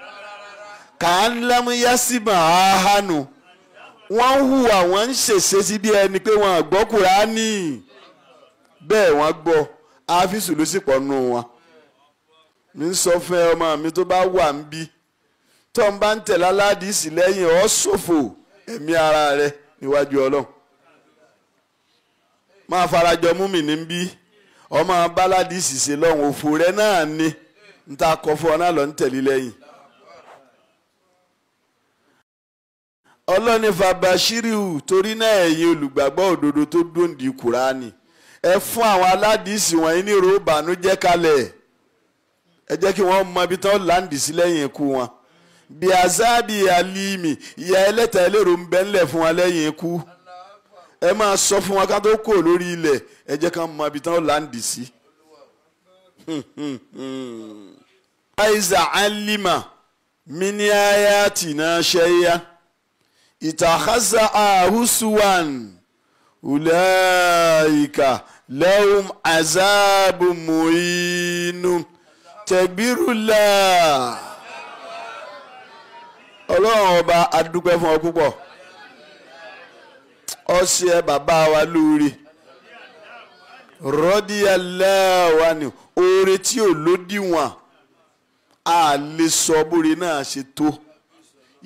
kà ń lámú yásímà áhánù wọ́n ń hùwà wọ́n ń ṣèṣe sí bí ẹni pé wọ́n gbọ́ Kùránì bẹ́ẹ̀ wọ́n gbọ́ áfíìsù ló sì pọ̀ nù wọn. mi ń sọ fún ẹ ọmọ mi tó bá wà ń bí tó ń bá ń tẹ̀lé aládìsí lẹ́yìn ọ́ ṣòfò ẹ̀mí ara rẹ níwájú Ọlọ́run máa farajọ mú mi ní bí ọmọ abáládìsí ṣe lọ́hùn òfò rẹ náà ni ń ta kọ fún ọ náà lọ ń tẹ̀lé lẹ́yìn. ọlọ́ni fàbàṣírìhù torí náà ẹ̀yin olùgbàgbọ́ òdodo tó dòǹdì Kùránì ẹ fún àwọn aládìsí wọ̀nyí ní ìró ìbànújẹ́ kalẹ̀ ẹ jẹ́ kí wọ́n mọ ibi tán láǹdì sí lẹ́yìn ikú wọn bí azábì alímì ìyà ẹlẹ́ta ẹlẹ́rọ ń bẹ ńlẹ̀ fún wọn lẹ́yìn ikú ẹ máa sọ fún wọn ká tó kó lórí ilẹ̀ ẹ jẹ́ ká mọ ibi tán láǹdì sí. aiza alima mini ayatina shay'a itakhasa ahusuwan ulaika lahum azabun muhinun tẹ̀gbírùlá ọlọ́run ọba adúpẹ́ fún ọ púpọ̀ ọṣẹ bàbá wa lóore rọ́díyàlá wa ni oore tí ò lódiwọ̀n a lè sọ bóre náà ṣe tó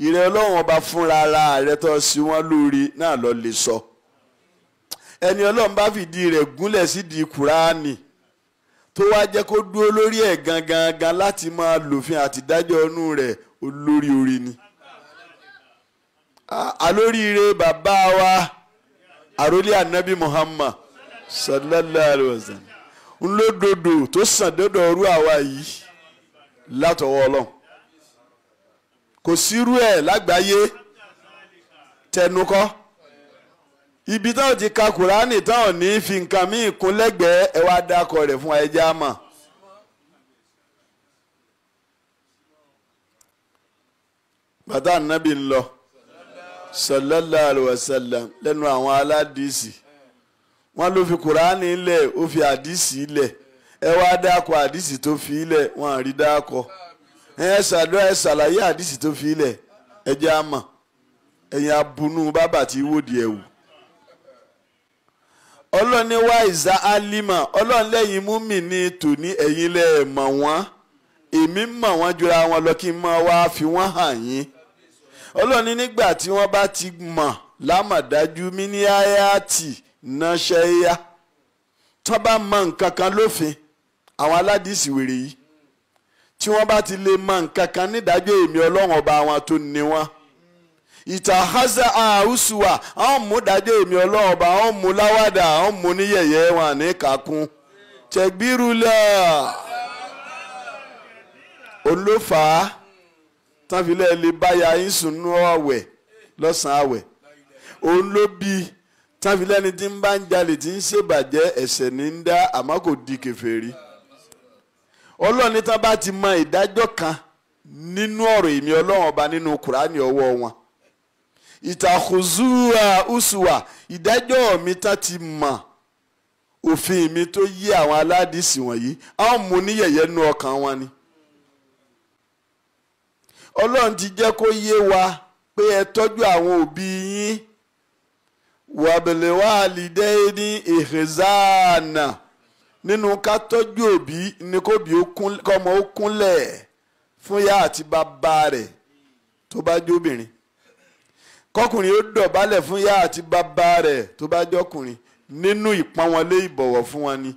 ìrẹ́ ọlọ́run ọba fúnra ara rẹ tó sí wọn lóore náà lọ lè sọ ẹni ọlọ́run bá fìdí rẹ̀ gúnlẹ̀ sídìí Kùránì tó wá jẹ́ kó dúró lórí ẹ̀ gangan láti máa lòfin àtidájọ́ ọnú rẹ̀ olórí orí ni. alóríire bàbá wa àrólé ànábì Muhammad sallallahu alaihi wasallam ńlọdọdọ tó sàn dọdọ ọrú àwa yìí látọwọ́ Ọlọ́run kò sírú ẹ̀ lágbàáyé tẹnukọ́ ibi táwọn ti ka Kùránì táwọn ní fi nǹkan míì kún lẹ́gbẹ̀ẹ́ ẹ wá dákọ rẹ̀ fún ẹja mọ̀. bàtà nàbì ń lọ sallallahu alaihi wasallam lẹ́nu àwọn aládìsí wọ́n ló fi Kùránì lẹ̀ ó fi àdìsí lẹ̀ ẹ wá dákọ àdìsí tó fi lẹ̀ wọ́n àrí dákọ ẹ ṣàlàyé àdìsí tó fi lẹ̀ ẹja mọ̀ ẹ̀yin abunú bábà tí wòdì ẹ̀wù. Ọlọ́run ní wá ìzá alima Ọlọ́run lẹ́yìn mú mi ní tòní ẹ̀yin lẹ́ mọ̀ wọ́n èmi mọ̀ wọ́n jura wọn lọ kí n máa wá fi wọ́n hàn yín Ọlọ́run ní nígbà tí wọ́n bá ti mọ̀ lámàdájú mi ní ayáàtì náà ṣẹ́yà tó bá mọ nǹkan kan lófin àwọn aládìsí wèrè yìí tí wọ́n bá ti lè mọ nǹkan kan nídàájọ́ èmi Ọlọ́run ọba wọn tó ní wọn ìtàhásá àhúsùwà àwọn mú dájọ́ èmi Ọlọ́run ọba àwọn mú láwàdà àwọn mú ní yẹ̀yẹ́ wọn ní kàkún tẹ̀gbírùlẹ̀ olófàá tánfilẹ̀ lè báyà yín sùn nú ọ̀wẹ̀ lọ́sàn-án àwẹ̀ òun ló bí tánfilẹ̀ ni tí ń bá ń jalè tí ń ṣèbàjẹ́ ẹ̀ṣẹ̀ ní ń dá àmọ́ kò di kèfèrí Ọlọ́run ní tán bá ti mọ ìdájọ́ kan nínú ọ̀rọ̀ èmi Ọlọ́run ọba nínú Kùránì ọwọ́ wọn ìtàkùzúwà ùsùwà ìdájọ́ mi tá ti mọ̀ òfin mi tó yí àwọn aládìsí wọ̀nyí àwọn mú ní yẹ̀yẹ́ nú ọkàn wọn ni. Ọlọ́run ti jẹ́ kó yé wa pé ẹ tọ́jú àwọn òbí yín wàbẹ̀lẹ̀ wà lídẹ́ ní ìhẹ̀zánà nínú ká tọ́jú òbí ní kóbi kọ́mọ ó kúnlẹ̀ fún yá àti bàbá rẹ̀ tó bá jóbìnrin kọkùnrin ó dọ̀bálẹ̀ fún yá àti bàbá rẹ̀ tó bá jọkùnrin nínú ìpọ́nwọlé ìbọ̀wọ̀ fún wọn ni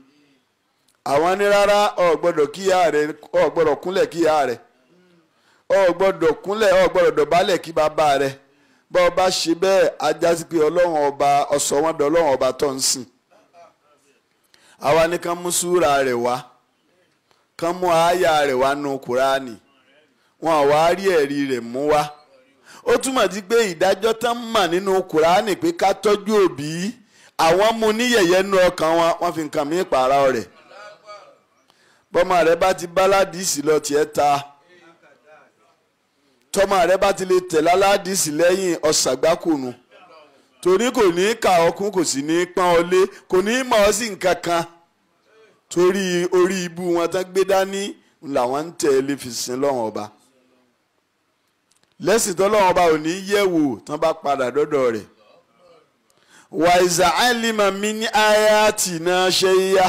àwọn ní rárá o gbọ́dọ̀ kíyà rẹ̀ o gbọ́dọ̀ kúnlẹ̀ kíyà rẹ̀ o gbọ́dọ̀ kúnlẹ̀ o gbọ́dọ̀ dọ̀bálẹ̀ kí bàbá rẹ̀ bọ́ ọ bá ṣe bẹ́ẹ̀ ajá sí pé Ọlọ́run ọba ọ̀sọ̀ wọn dọ̀ Ọlọ́run ọba tó ń sìn àwa ní kán mú súra rẹ̀ wá kán mú àáyà rẹ̀ wá nù Kùránì wọn àwa rí ẹ̀rí rẹ̀ mú wá ó túmọ̀ sí pé ìdájọ́ tán mà nínú Kùránì pé ká tọ́jú òbí àwọn mú ní yẹ̀yẹ́ nú ọkàn wọn wọ́n fi nǹkan mí pààrà rẹ̀ bọ́mọ rẹ bá ti báládìsì lọ tiẹ̀ ta tọ́mọ rẹ bá ti lè tẹ̀lé aládìsì lẹ́yìn ọ̀sàgbákùnù torí kò ní kà ọkùn kò sì ní pọ́n ọ lé kò ní mọ̀ ọ́ sí nǹkan kan torí orí ibú wọn tán gbé dání làwọn ń tẹ̀lé fi sin lọ́wọ́n ọba lẹ́sìn tó lọ́wọ́n ọba ò ní yẹ̀wò tán bá padà dọ́dọ̀ rẹ̀ wàìzà àìlímà mi ní ayatina shay'a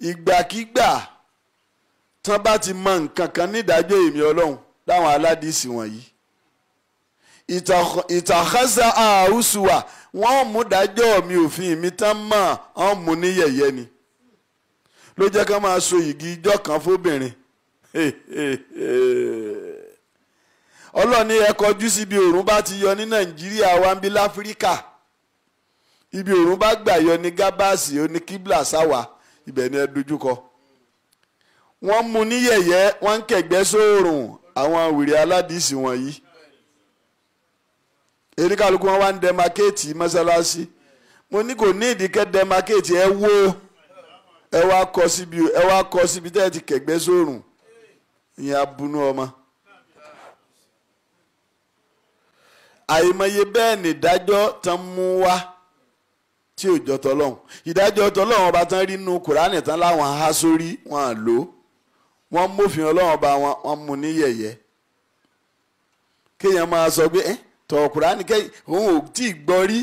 ìgbàkígbà tán bá ti mọ nǹkan kan nídàájọ́ èmi ọlọ́run láwọn aládìsí wọ̀nyí ìtàkásá àhúsùwà wọ́n mú dájọ́ mi òfin mi tán mọ̀ ọ́n mú ní yẹ̀yẹ́ ni ló jẹ́ ká máa so igi ijọ́ kan fóbìnrin ọlọ́ni ẹ kọjú sí ibi òòrùn bá ti yọ ní nàìjíríà wa ń bí láfíríkà ibi òòrùn bá gbà yọ ní gábàásì ó ní kíblà sáwà ibẹ̀ ni ẹ dojúkọ wọ́n mú ní yẹ̀yẹ́ wọ́n ń kẹ̀gbẹ́ sóòrùn àwọn wèrè aládìsí wọ̀nyí eríkàlùkù wọn wá ń dẹmakéètì mọ́sálásí mo ní kò ní ìdíkẹ́ dẹmakéètì ẹ wó ẹ wá kọ síbi tẹ́ ẹ ti kẹ̀gbẹ́ sóòrùn ìyẹn abunú ọmọ àìmọye bẹ́ẹ̀ ni ìdájọ́ tán mú wá tí ò jọ tọ́lọ́hún ìdájọ́ tọ́lọ́hún ọba tán rí nínú kùránì tán láwọn há sórí wọn à lò wọ́n mófin ọlọ́hún ọba wọn mú ní yẹ̀yẹ́ kéèyàn máa sọ pé tọ̀ kùránì kẹ́yìn òun ò tí ì gbọ́ rí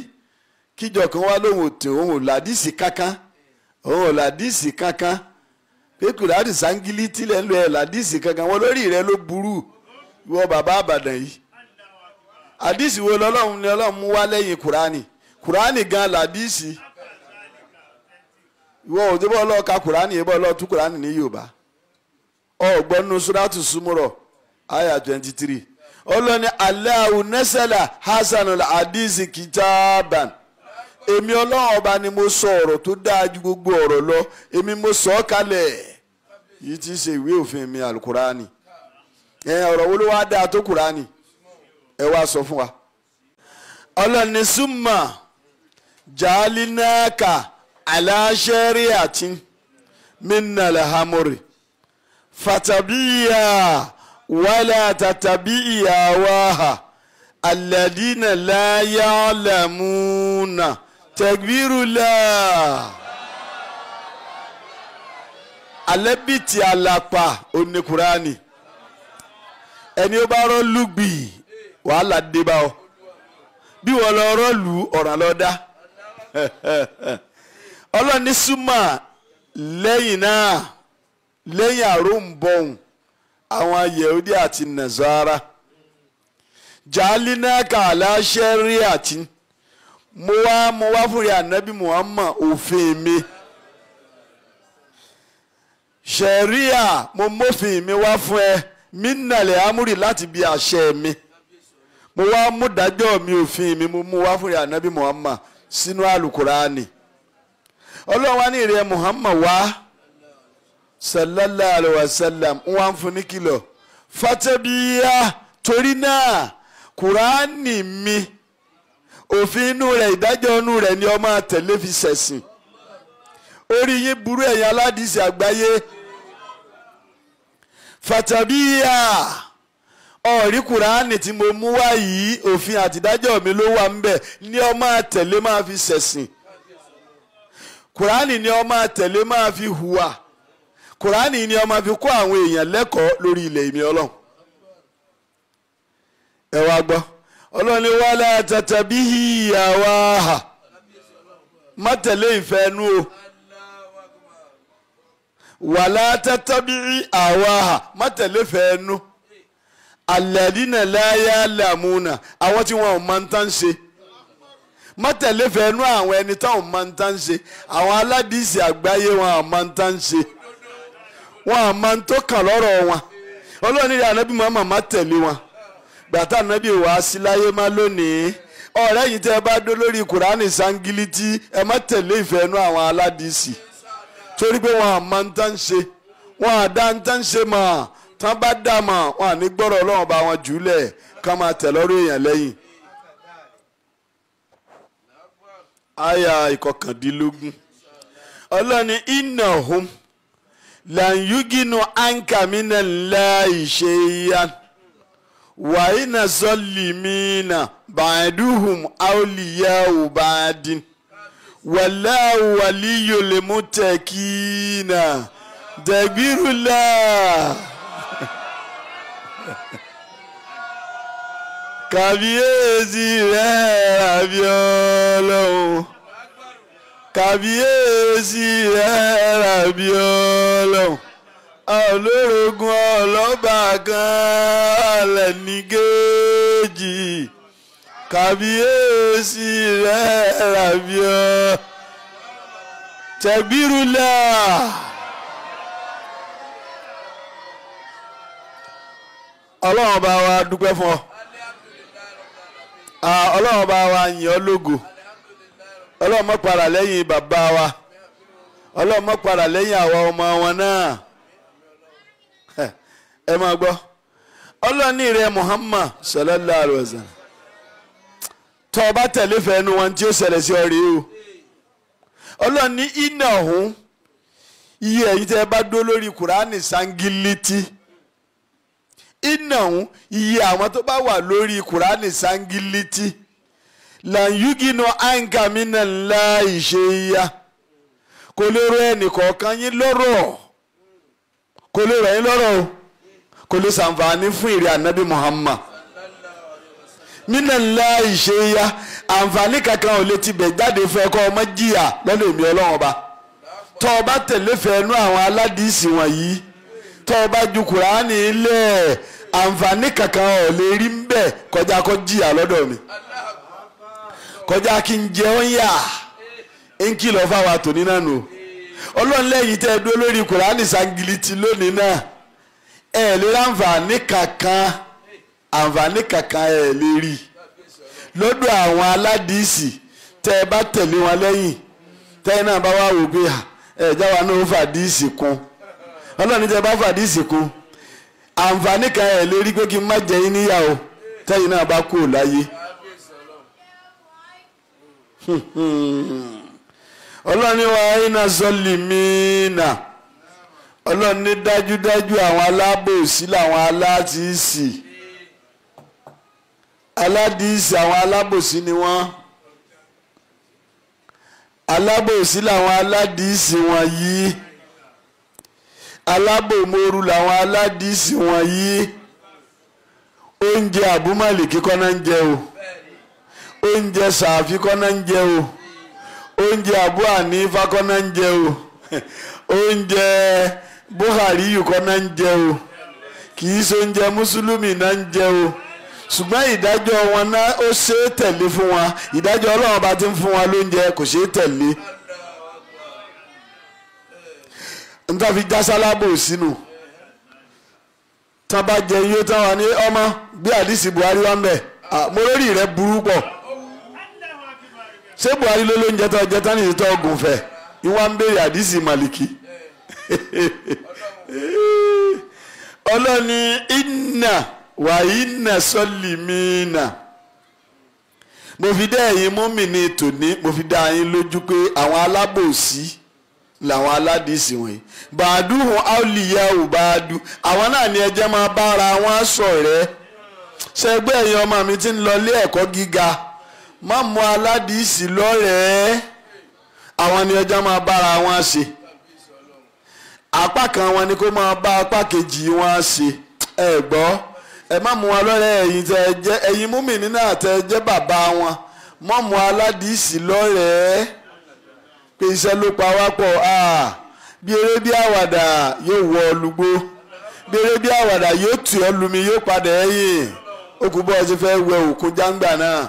kíjọ kan wá lóhùn òtún òun ò làdísì kankan pé kùránì sangili tílẹ̀ ń lo ẹ̀ làdísì kankan wọn lórí rẹ ló burú ìwọ bàbá àbàdàn yìí àdísì wo lọ́lọ́run ni ọlọ́run mú wá lẹ́yìn kùránì gan làdísì ìwọ òjò bọ́ ọlọ́ọ̀ ka kùránì yìí bọ́ ọlọ́ọ̀ tú kùránì ní yorùbá ọ̀gbọ́nú suratu sumuro aya 23 ọlọ́ni Allahu nasala hasanul hadisi kitaban èmi ọlọ́run ọba ni mo sọ ọ̀rọ̀ tó dáa ju gbogbo ọ̀rọ̀ lọ èmi mo sọ ọ́ kalẹ̀ yìí ti ṣe ìwé òfin mi alukurani ọ̀rọ̀ wo ló wá dáa tó kurani ẹ wá sọ fún wa ọlọ́ni summa jaalinaka ala shari'atin minnal hamuri fatabiya wala tatabiya waha alladina la ya'lamuna takbirullah alẹ́bìtì àlàpà oníkùránì ẹni ó bá rọ́ lùgbì wàhálà dé bá ọ bí wọ́n lọ rọ́ lù ọ̀ràn lọ dá ọlọ́ni súnmọ́ lẹ́yìn náà lẹ́yìn àròǹbọ̀hún àwọn Yehudi àti Nazara jaalinaka ala shari'atin mo wá fún rẹ ànábì Muhammad òfin mi sharia mo mófin mi wá fún ẹ minnal amúrì láti bí àṣẹ mi mo wá mú dájọ́ mi òfin mi mo mú wá fún rẹ ànábì Muhammad sínú alukurani ọlọ́run wá ní ìrẹ Muhammad wá sallallahu alaihi wasallam wọ́n fún ní kìlọ̀ fatabiya torí náà kùránì mi òfin inú rẹ̀ ìdájọ́ inú rẹ̀ ni ó máa tẹ̀lé fi ṣẹ̀sìn orí yín burú ẹ̀yin aládìsí àgbáyé fatabiya ọ̀rí kùránì tí mo mú wá yìí òfin àtìdájọ́ mi ló wà ńbẹ̀ ni ó máa tẹ̀lé máa fi ṣẹ̀sìn kùránì ni ó máa tẹ̀lé máa fi hùwà kùránì ni ó máa fi kọ́ àwọn èèyàn lẹ́kọ̀ọ́ lórí ilẹ̀ ìmí ọlọ́run ẹ wá gbọ́ ọlọ́run ní wala tatabihi àwáhà má tẹ̀lé ìfẹ́ ẹnu o wala tatabihi àwáhà má tẹ̀lé ìfẹ́ ẹnu alladina la ya'lamuna àwọn tí wọn ò máa ń tán ṣe má tẹ̀lé ìfẹ́ ẹnu àwọn ẹni táwọn máa ń tán ṣe àwọn aládìsí àgbáyé wọn à máa ń tán ṣe wọn à máa ń tó kàn lọ́rọ̀ wọn ọlọ́run ní ànábì Muhammad má tẹ̀lé wọn gbàtà ànábì wá sí láyé má lónìí ọ̀rẹ́ yìí tẹ́ ẹ bá dó lórí kùránì sangilítì ẹ má tẹ̀lé ìfẹ́ inú àwọn aládìsí torí pé wọn à máa ń tán ṣe wọn à dá ń tán ṣe mọ̀ tán bá dà mọ̀ wọn à ní gbọ́rọ̀ ọlọ́run bá wọn jùlẹ̀ ká máa tẹ̀ lọ́rọ̀ èèyàn lẹ́yìn. àyà ìkọkàndínlógún ọlọ́ni innahum lan yuginu anka minallahi shay'an wa inna zalimina ba'duhum awliya'u ba'din wallahu waliyyul muttaqina takbirullah. Kábíyèsí rẹ̀ àbí Ọlọ́run, kábíyèsí rẹ̀ àbí Ọlọ́run, olórogún ọlọ́ba kan lẹ́nìkejì, kábíyèsí rẹ̀ àbí Ọlọ́run. Takbirullah. Ọlọ́run bá wa dúpẹ́ fún ọ. Ọlọ́run bá wa yìn ọ́ lógo. Ọlọ́run má padà lẹ́yìn bàbá wa. Ọlọ́run má padà lẹ́yìn àwa ọmọ wọn náà. Ẹ máa gbọ́. Ọlọ́run ní ìrẹ Muhammad sallallahu alaihi wasallam. Tó o bá tẹ̀lé fẹ́nu wọn tí ó ṣẹlẹ̀ sí ọ rèé o. Ọlọ́run ní iná ọ̀hún. Iye ẹ̀yin tẹ́ ẹ bá dó lórí Kùránì sangilítì. Iná iye àwọn tó bá wà lórí Kùránì sangilítì làǹyúgínà àǹkàmínà ńlá ìṣe ya kò lè rọ ẹnìkọ̀ọ̀kan yín lọ́rọ̀, kò lè rọ yín lọ́rọ̀ o, kò lè ṣàǹfààní fún ìrẹ ànábì Muhammad mínà ńlá ìṣe ya. Àǹfààní kankan ò lè ti bẹ̀ jáde fún ẹ̀kọ́ ọmọ jìyà lọ́dọ̀ èmi Ọlọ́run ọba. Tó o bá tẹ̀lé fẹ́ẹ́nú àwọn aládìísì wọ̀nyí, tó o bá ju Kùránì ilẹ̀, àǹfààní kankan ò lè rí ń bẹ̀ kọjá kó jìyà lọ́dọ̀ mi, kọjá kí n jẹ ọ́ yà ń kìlọ̀ fáwọn àtòní náà nù. Ọlọ́run lẹ́yìn tẹ́ ẹ dúró lórí Kùránì sangilítì lónìí náà, ẹ lè rí àǹfààní kankan ẹ lè rí lọ́dọ̀ àwọn aládìísì. Tẹ́ ẹ bá tẹ̀lé wọn lẹ́yìn, tẹ́ ẹ náà bá wà wò pé ẹ jáwa náà ó fàdíìsì kún. Ọlọ́run tẹ́ ẹ bá fàdíìsì kún, àǹfààní kan ẹ̀ lè rí pé kí n má jẹ yín níyàwó tẹ́yìn náà bá kú láyé. Ọlọ́run ní wa iná sọ́ọ̀lì mìíràn. Ọlọ́run ní dájúdájú àwọn alábòsí làwọn aládìísì. Aládìísì àwọn alábòsí ni wọ́n. Alábòsí làwọn aládìísì wọ̀nyí. Alábòmóoru làwọn aládìísì wọ̀nyí. Oúnjẹ àbúmọ̀lìkì kọ́ náà ń jẹ o, oúnjẹ sàáfì kọ́ náà ń jẹ o, oúnjẹ àbú ànífà kọ́ náà ń jẹ o, oúnjẹ Buhari yìí kọ́ náà ń jẹ o, kì í ṣe oúnjẹ mùsùlùmí náà ń jẹ o. Ṣùgbọ́n ìdájọ́ wọn náà ó ṣe é tẹ̀lé fún wọn. Ìdájọ́ Ọlọ́run bá ti ń fún wọn lóúnjẹ kò ṣe é tẹ̀lé. Níta fi já sálábò sínú. Tán bá jẹ iye táwọn ní ọmọ bí àdìsí Buhari wà ń bẹ̀. Mo lórí rẹ burú pọ̀. Ṣé Buhari ló lóúnjẹ tó jẹ tán nìyí tó gùn fẹ̀? Ìwọ́n ń béèrè àdìsí Màlìkì. Ọlọ́ni iná wà iná sọ́ọ̀lì mìíràn. Mo fi dá ẹ̀yin mùmínì tòní, mo fi dá yín lójú pé àwọn alábòsí làwọn aládìsí wọ̀nyí. Bàdúhùn áùlìyá ò bàdú. Àwọn náà ni ẹjẹ́ máa bára wọn ṣọ̀rẹ́. Ṣẹgbẹ́ ẹ̀yin ọmọ mi ti ń lọ ilé ẹ̀kọ́ gíga. Má mú aládìsí lọ́rẹ̀ẹ́. Àwọn ni ẹjẹ́ máa bára wọn ṣe. Apá kan wọn ni kó máa bá apá kejì wọn ṣe. Ẹ gbọ́, ẹ má mú wọn lọ́rẹ̀ẹ́ ẹ̀yin tẹ́ ẹ jẹ́ ẹ̀yin mùmínì náà tẹ́ ẹ jẹ́ bàbá wọn. Má mú aládìsí lọ́rẹ̀ẹ́. Pé iṣẹ́ ló pa wá pọ̀, bí eré bí àwàdà yóò wọ ọlùgbó, bí eré bí àwàdà yóò tì ọ́ lumi yóò padà ẹ̀yìn. Ó kú bọ́ ẹ ti fẹ́ wẹ òkun jáǹgbà náà.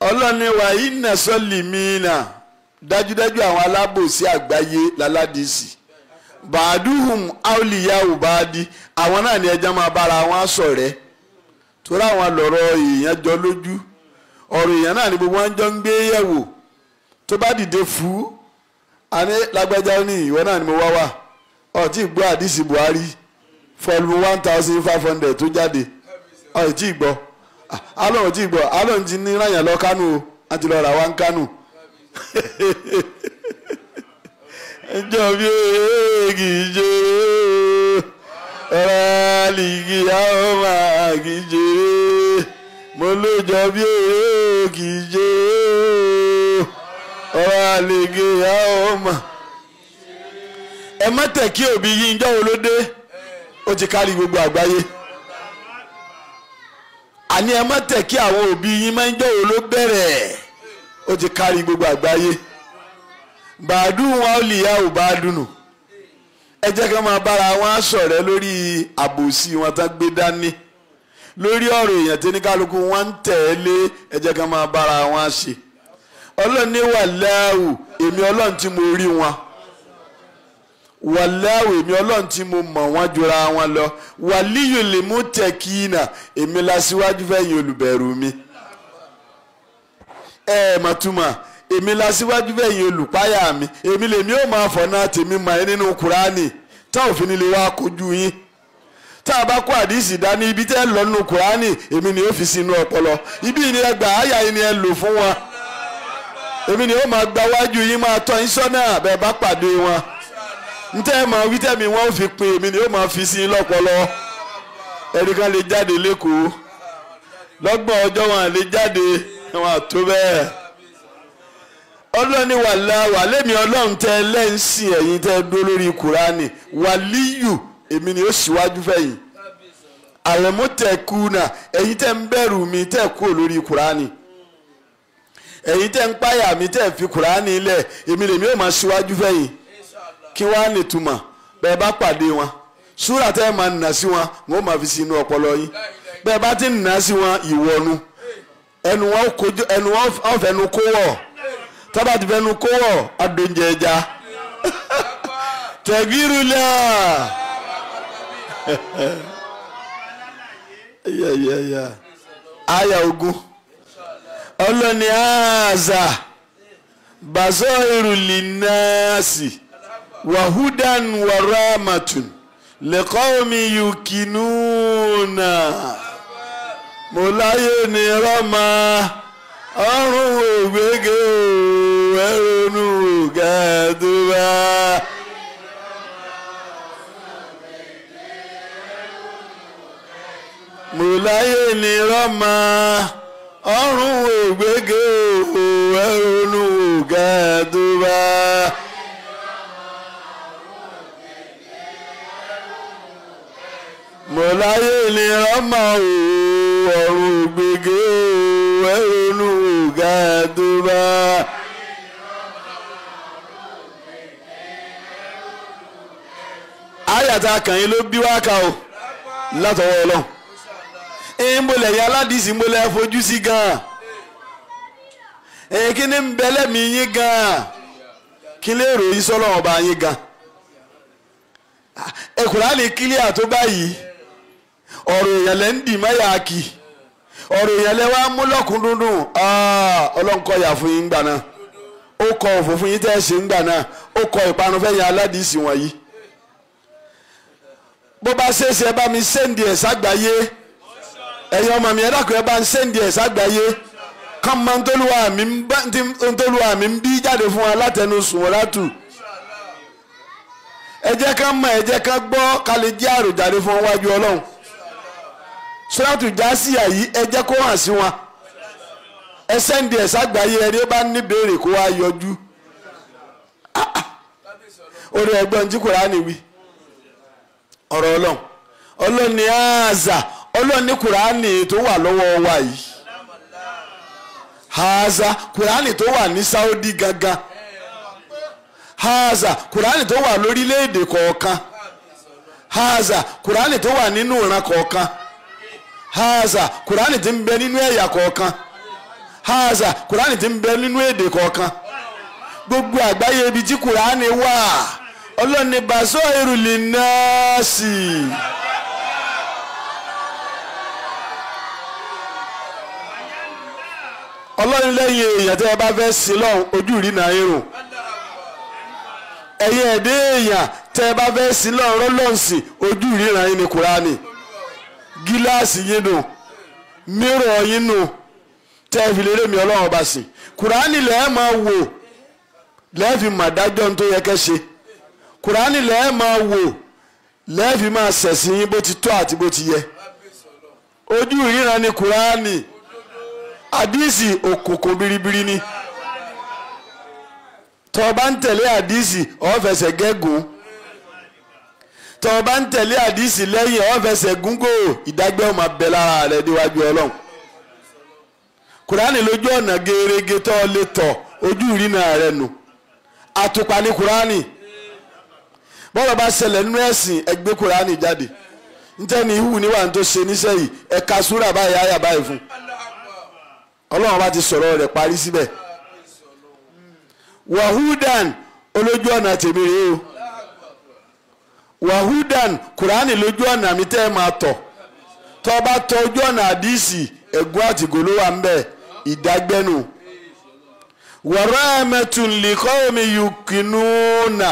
Ọlọ́ni wa iná sọ́ọ̀lì mìíràn. Dájúdájú àwọn alábòsí àgbáyé láládìsí. Bàdúhùn áùlìyá ò bá di. Àwọn náà ni ẹja máa bára wọn ṣọ̀rẹ́. Torí àwọn lọ̀rọ̀ èèyàn jọ lójú. Ọ̀rọ̀ èèyàn náà ni gbogbo wọn jọ ń gbé yẹ̀wò. Tó bá dìde fún àní lágbájá ní ìwọ náà ni mo wá wà. Ọ̀tí gbọ́ àdìsí Buhari fọ́ọ̀lù 1500 tó jáde. Ọ̀tí gbọ́. Alóhùn tí gbọ́, alóhùn ti ní ráyàn lọ Kánò o, àti lọ rà wá ń Kánò. Ẹjọ́ bí èèkì jẹ́ ọ̀rọ̀ àlìkì àwọn máa kì í jèrè mo ló jọ bí èrè kì í jèrè ọ̀rọ̀ àlìkì àwọn máa. ẹ má tẹ̀ kí òbí yín jọ́ wo ló dé ó ti kárí gbogbo àgbáyé. àní ẹ má tẹ̀ kí àwọn òbí yín máa ń jọ́ wo ló bẹ̀rẹ̀ ó ti kárí gbogbo àgbáyé. bàdú wọn ò lè yá ò bá dùnú ẹ jẹ́ ká máa bára wọn ṣọ̀rẹ́ lórí àbòsí wọn tán gbé dání lórí ọ̀rọ̀ èèyàn tí ní kálukú wọn ń tẹ̀lé ẹ jẹ́ ká máa bára wọn ṣe. ọlọ́run ní wàláhù èmi ọlọ́run tí mo rí wọn wàláhù èmi ọlọ́run tí mo mọ̀ wọ́n jura wọn lọ wàlíyù lè mú tẹ̀kínà èmi lásìwájú fẹ́yìn olùbẹ̀rù mi. màtúmọ̀ èmi lásìwájú fẹ́yìn olùpáyà mi èmi lèmi ò máa fọ̀nà tèmi mọ̀ ẹ́ nínú kùránì tá òfin lè wá kojú yín. tá a bá kó àdìsí dání ibi tẹ́ ẹ lọ nínú kùránì èmi ni ó fi sínú ọpọlọ ibi ni ẹ gbà áyà yín ni ẹ lò fún wọn èmi ni ó máa gba wájú yín máa tọ́ yín sọ́nà bẹ́ẹ̀ bá pàdé wọn ntẹ́ ẹ máa wí tẹ́mi wọ́n fi pin èmi ni ó máa fi sí lọ́pọlọ ẹnìkan lè jáde lẹ́kọ̀ọ́ lọ́gbọ̀n ọjọ́ wọn lè jáde wọn àtó bẹ́ẹ̀ ọlọ́ni wàlẹ́mi ọlọ́run tẹ́ lẹ́ǹsìn ẹ̀yin tẹ́ dúró lórí kùránì wàlíyù èmi ni ó ṣíwájú fẹ̀yìn àrẹ̀mọ́tẹ̀kùnà ẹ̀yin tẹ́ ń bẹ̀rù mi tẹ́ kú lórí kùránì ẹ̀yin tẹ́ ń páyà mi tẹ́ fi kùránì lẹ̀ èmi lèmi ó máa ṣíwájú fẹ̀yìn kí wàá nìtumọ̀ bẹ́ẹ̀ bá pàdé wọn súrà tẹ́ ẹ máa nà sí wọn wọn ó máa fi sínú ọpọlọ yín bẹ́ẹ̀ bá ti nà sí wọn ìwọ̀nu ẹnu wọn fẹnu kó wọ̀ tọ́ba ti fẹnu kó wọ̀ adóúnjẹ ẹja tẹ̀gírùlẹ̀ àyà ogun ọlọ́ni àzà bàzọ́ ìrùlì náàsì wahudan waramatun liqawmi yukinuna mọláyé ni rọmọ ọrùn ògbégé ẹrọnù gàdúrà. mọláyé ni rọmọ ọrùn ògbégé ẹrọnù gàdúrà. mọ̀láyé ni ọmọ ọ̀run gbègé ẹ̀rọnú gàdúrà. àyàtà kàyín ló bí wákà o látọwọ́ ọlọ́run ìmọ̀lẹ̀ yẹn aládìsí mọ̀lẹ̀ fojú sí gan-an kí ni ń bẹ lẹ́mìí yín gan-an kí lè ròyìn sọ́lọ́ ọba yín gan-an Kùránì kílíà tó báyìí ọ̀rọ̀ èèyàn lẹ́ ń dì máyà kì ọ̀rọ̀ èèyàn lẹ́ wá mú lọ́kùndúndùn ọlọ́nkọ yà fún yín gbà náà ó kọ òfò fún yín tẹ́ ẹ ṣe ń gbà náà ó kọ ìparun fẹ́yìn aládìsí wọ̀nyí. bó bá ṣeéṣe ẹ bá mi sẹ́ǹdì ẹ̀ ságbáyé ẹ̀yin ọmọ mi ẹ dákun ẹ bá ń sẹ́ǹdì ẹ̀ ságbáyé kán mọ ntòlúwa mi ń bí jáde fún wa látẹnu sùn látù ẹ jẹ́ ká mọ̀ ẹ jẹ́ ká gbọ́ ká lè jẹ́ àròjàre fún wájú ọlọ́run sọ́dọ̀tù jásíà yìí ẹ jẹ́ kó hàn sí wọn ẹ sẹ́ǹdì ẹ̀ ságbáyé ẹni ó bá ní béèrè kó wá yọjú orí ẹgbọ́n tí Kùránì wí ọ̀rọ̀ ọlọ́run ọlọ́run ní àzà ọlọ́run ní Kùránì tó wà lọ́wọ́ wa yìí àzà Kùránì tó wà ní Saudi gangan haza Kùránì tó wà lórílẹ̀‐èdè kọ̀ọ̀kan haza Kùránì tó wà nínú ìran kọ̀ọ̀kan haza Kùránì tí ń bẹ nínú ẹ̀yà kọ̀ọ̀kan haza Kùránì tí ń bẹ nínú èdè kọ̀ọ̀kan gbogbo àgbáyé ibi tí Kùránì wà ọlọ́ni bàṣọ ìrùlé náà sí ọlọ́ni lẹ́yìn èèyàn tí wọ́n bá fẹ́ sí lọ́hùn ojú rí náà irun ẹ̀yin ẹ̀dẹ́ èèyàn tẹ́ ẹ bá fẹ́ sí lọ́rọ́ lọ́nsìn ojú ìríran yín ní Kùránì gíláàsì yín nù mírọ̀ yín nù tẹ́ ẹ fi lè rémi ọlọ́run ọba sìn Kùránì lẹ́ẹ̀ máa wò lẹ́ẹ̀ fi mà dájọ́ tó yẹ kẹ́ ṣe Kùránì lẹ́ẹ̀ máa wò lẹ́ẹ̀fì máa ṣẹ̀sìn yín bó ti tọ́ àti bó ti yẹ ojú ìríran ni kùránì àdíìsì òkùnkùn biribiri ni tó bá ń tẹ̀lé àdíìsì ó fẹsẹ̀ gégùn tó bá ń tẹ̀lé àdíìsì lẹ́yìn ó fẹsẹ̀ gúngò ìdágbẹ́ ó máa bẹ lára rẹ̀ níwájú ọlọ́run kùránì lójú ọ̀nà gerege tó lè tọ̀ ojú ìríran rẹ̀ nù àtùpà ní kùránì bọ́lá bá ṣẹlẹ̀ nínú ẹ̀sìn ẹgbẹ́ kùránì jáde ntẹ́ni ihu níwà tó ṣe níṣẹ́ yìí ẹ̀ka súrà báyìí àyà báyìí fún ọlọ́run bá ti sọ̀rọ̀ rẹ̀ parí síbẹ̀ wahudan olójú ọ̀nà tèmi rèé o wahudan kùránì lójú ọ̀nà mi tẹ́ ẹ máa tọ̀ tọ́ bá tọ ojú ọ̀nà àdìsí ẹ̀gún àtìgò ló wà ń bẹ̀ ìdágbẹ́nu warahmatun liqawmi yuqinuna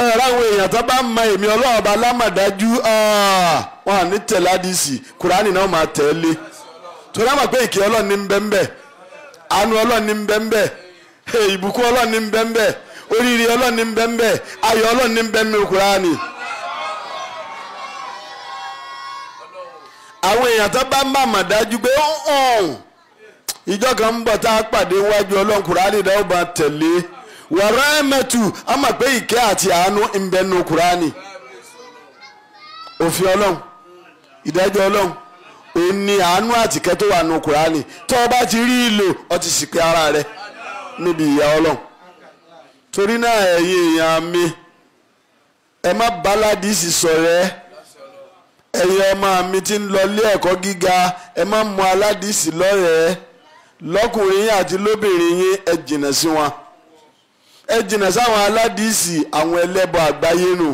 ọ̀rọ̀ àwọn èèyàn tó bá mọ èmi ọlọ́run bá lámàdájú wọn à ní tẹ̀lé àdìsí kùránì náà máa tẹ̀lé torí àmọ̀ pé ìkẹ́ ọlọ́run ní bẹ́ńbẹ́ àánú ọlọ́run ní bẹ́ńbẹ́ ìbùkún ọlọ́run ní bẹ́ńbẹ́ oríire ọlọ́run ní bẹ́ńbẹ́ ayọ̀ ọlọ́run ní bẹ́ńbẹ́ kùránì. àwọn èèyàn tó bá má mà dájú pé ìjọ kan ń bọ̀ tá a pàdé wájú ọlọ́run kùránì dáwọ́ bá tẹ̀lé wàrà ẹ̀mẹ́tù a mọ̀ pé ìkẹ́ àti àánú ń bẹ nínú kùránì òfin ọlọ́run ìdájọ́ ọlọ́run òun ni àánú àtìkẹ́ tó wà nínú kùránì tó o bá ti rí ìlò ọ ti sì pé ara rẹ níbi ìyà ọlọ́run torí náà ẹ̀yin èèyàn mi ẹ má báládìsì sọ̀rẹ́ ẹ̀yin ọmọ mi ti ń lọ ilé ẹ̀kọ́ gíga ẹ má mú aládìsì lọ́rẹ̀ẹ́ lọ́kùnrin yín àti lóbìnrin yín ẹ jìnnà sí wọn ẹ jìnnà sáwọn aládìsí àwọn ẹlẹ́bọ àgbáyé nù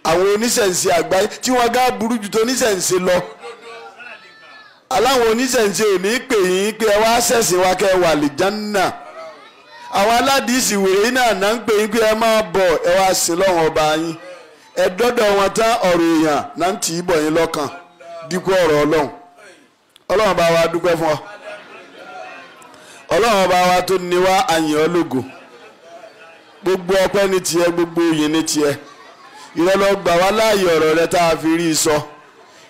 àwọn oníṣẹ̀ǹṣe àgbáyé tí wọ́n gá burú ju tó oníṣẹ̀ǹṣe lọ aláwọn oníṣẹ̀ǹṣe ò ní pè yín pé ẹ wá ṣẹ̀sìn wa kẹ́ ẹ wà lè jánà àwọn aládìsí wèrè náà náà ń pè yín pé ẹ máa bọ̀ ẹ wá sìn lọ́wọ́n ọba yín ẹ dọ́dọ̀ wọn tán ọ̀rọ̀ èèyàn náà ń tì í bọ̀ yín lọ́kàn dípò ọ̀rọ̀ ọlọ́run ọlọ́run bá wa dúpẹ́ fún ọ ọlọ́run bá wa tó ní wá àyìn ọ́ lógo gbogbo ọpẹ́ ní tiẹ̀ gbogbo oyè ní tiẹ̀ ìrẹ́lọ́ gbà wá láàyè ọ̀rọ̀ rẹ tá a fi rí i sọ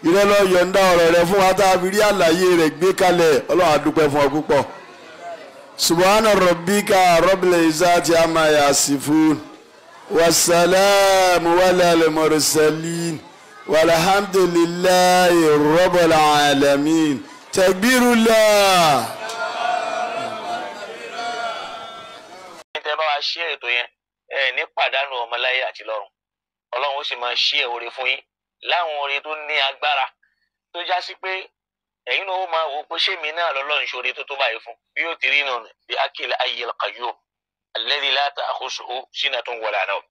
ìrẹ́lọ́ yọ̀ǹda ọ̀rọ̀ rẹ fún wa tá a fi rí àlàyé rẹ̀ gbé kalẹ̀ ọlọ́run a dúpẹ́ fún ọ púpọ̀ subhana rabbika rabbil izzati amma yasifun wasalaamu alal mursalin walhamdulillahi rabbil alamin takbirullah. tẹ́ bá wa ṣí ètò yẹn ní pàdánù ọmọláyé àti lọ́run ọlọ́run ó sì máa ṣí oore fún yín láwọn oore tó ní agbára tó já sí pé ẹ̀yin náà ó máa wò pé ṣémi náà lọ́lọ́run ṣoore tó tó báyìí fún bí yóò ti rí náà bí akil ayyil qayyum alladhi la ta'khusuhu sinatun wala nawm.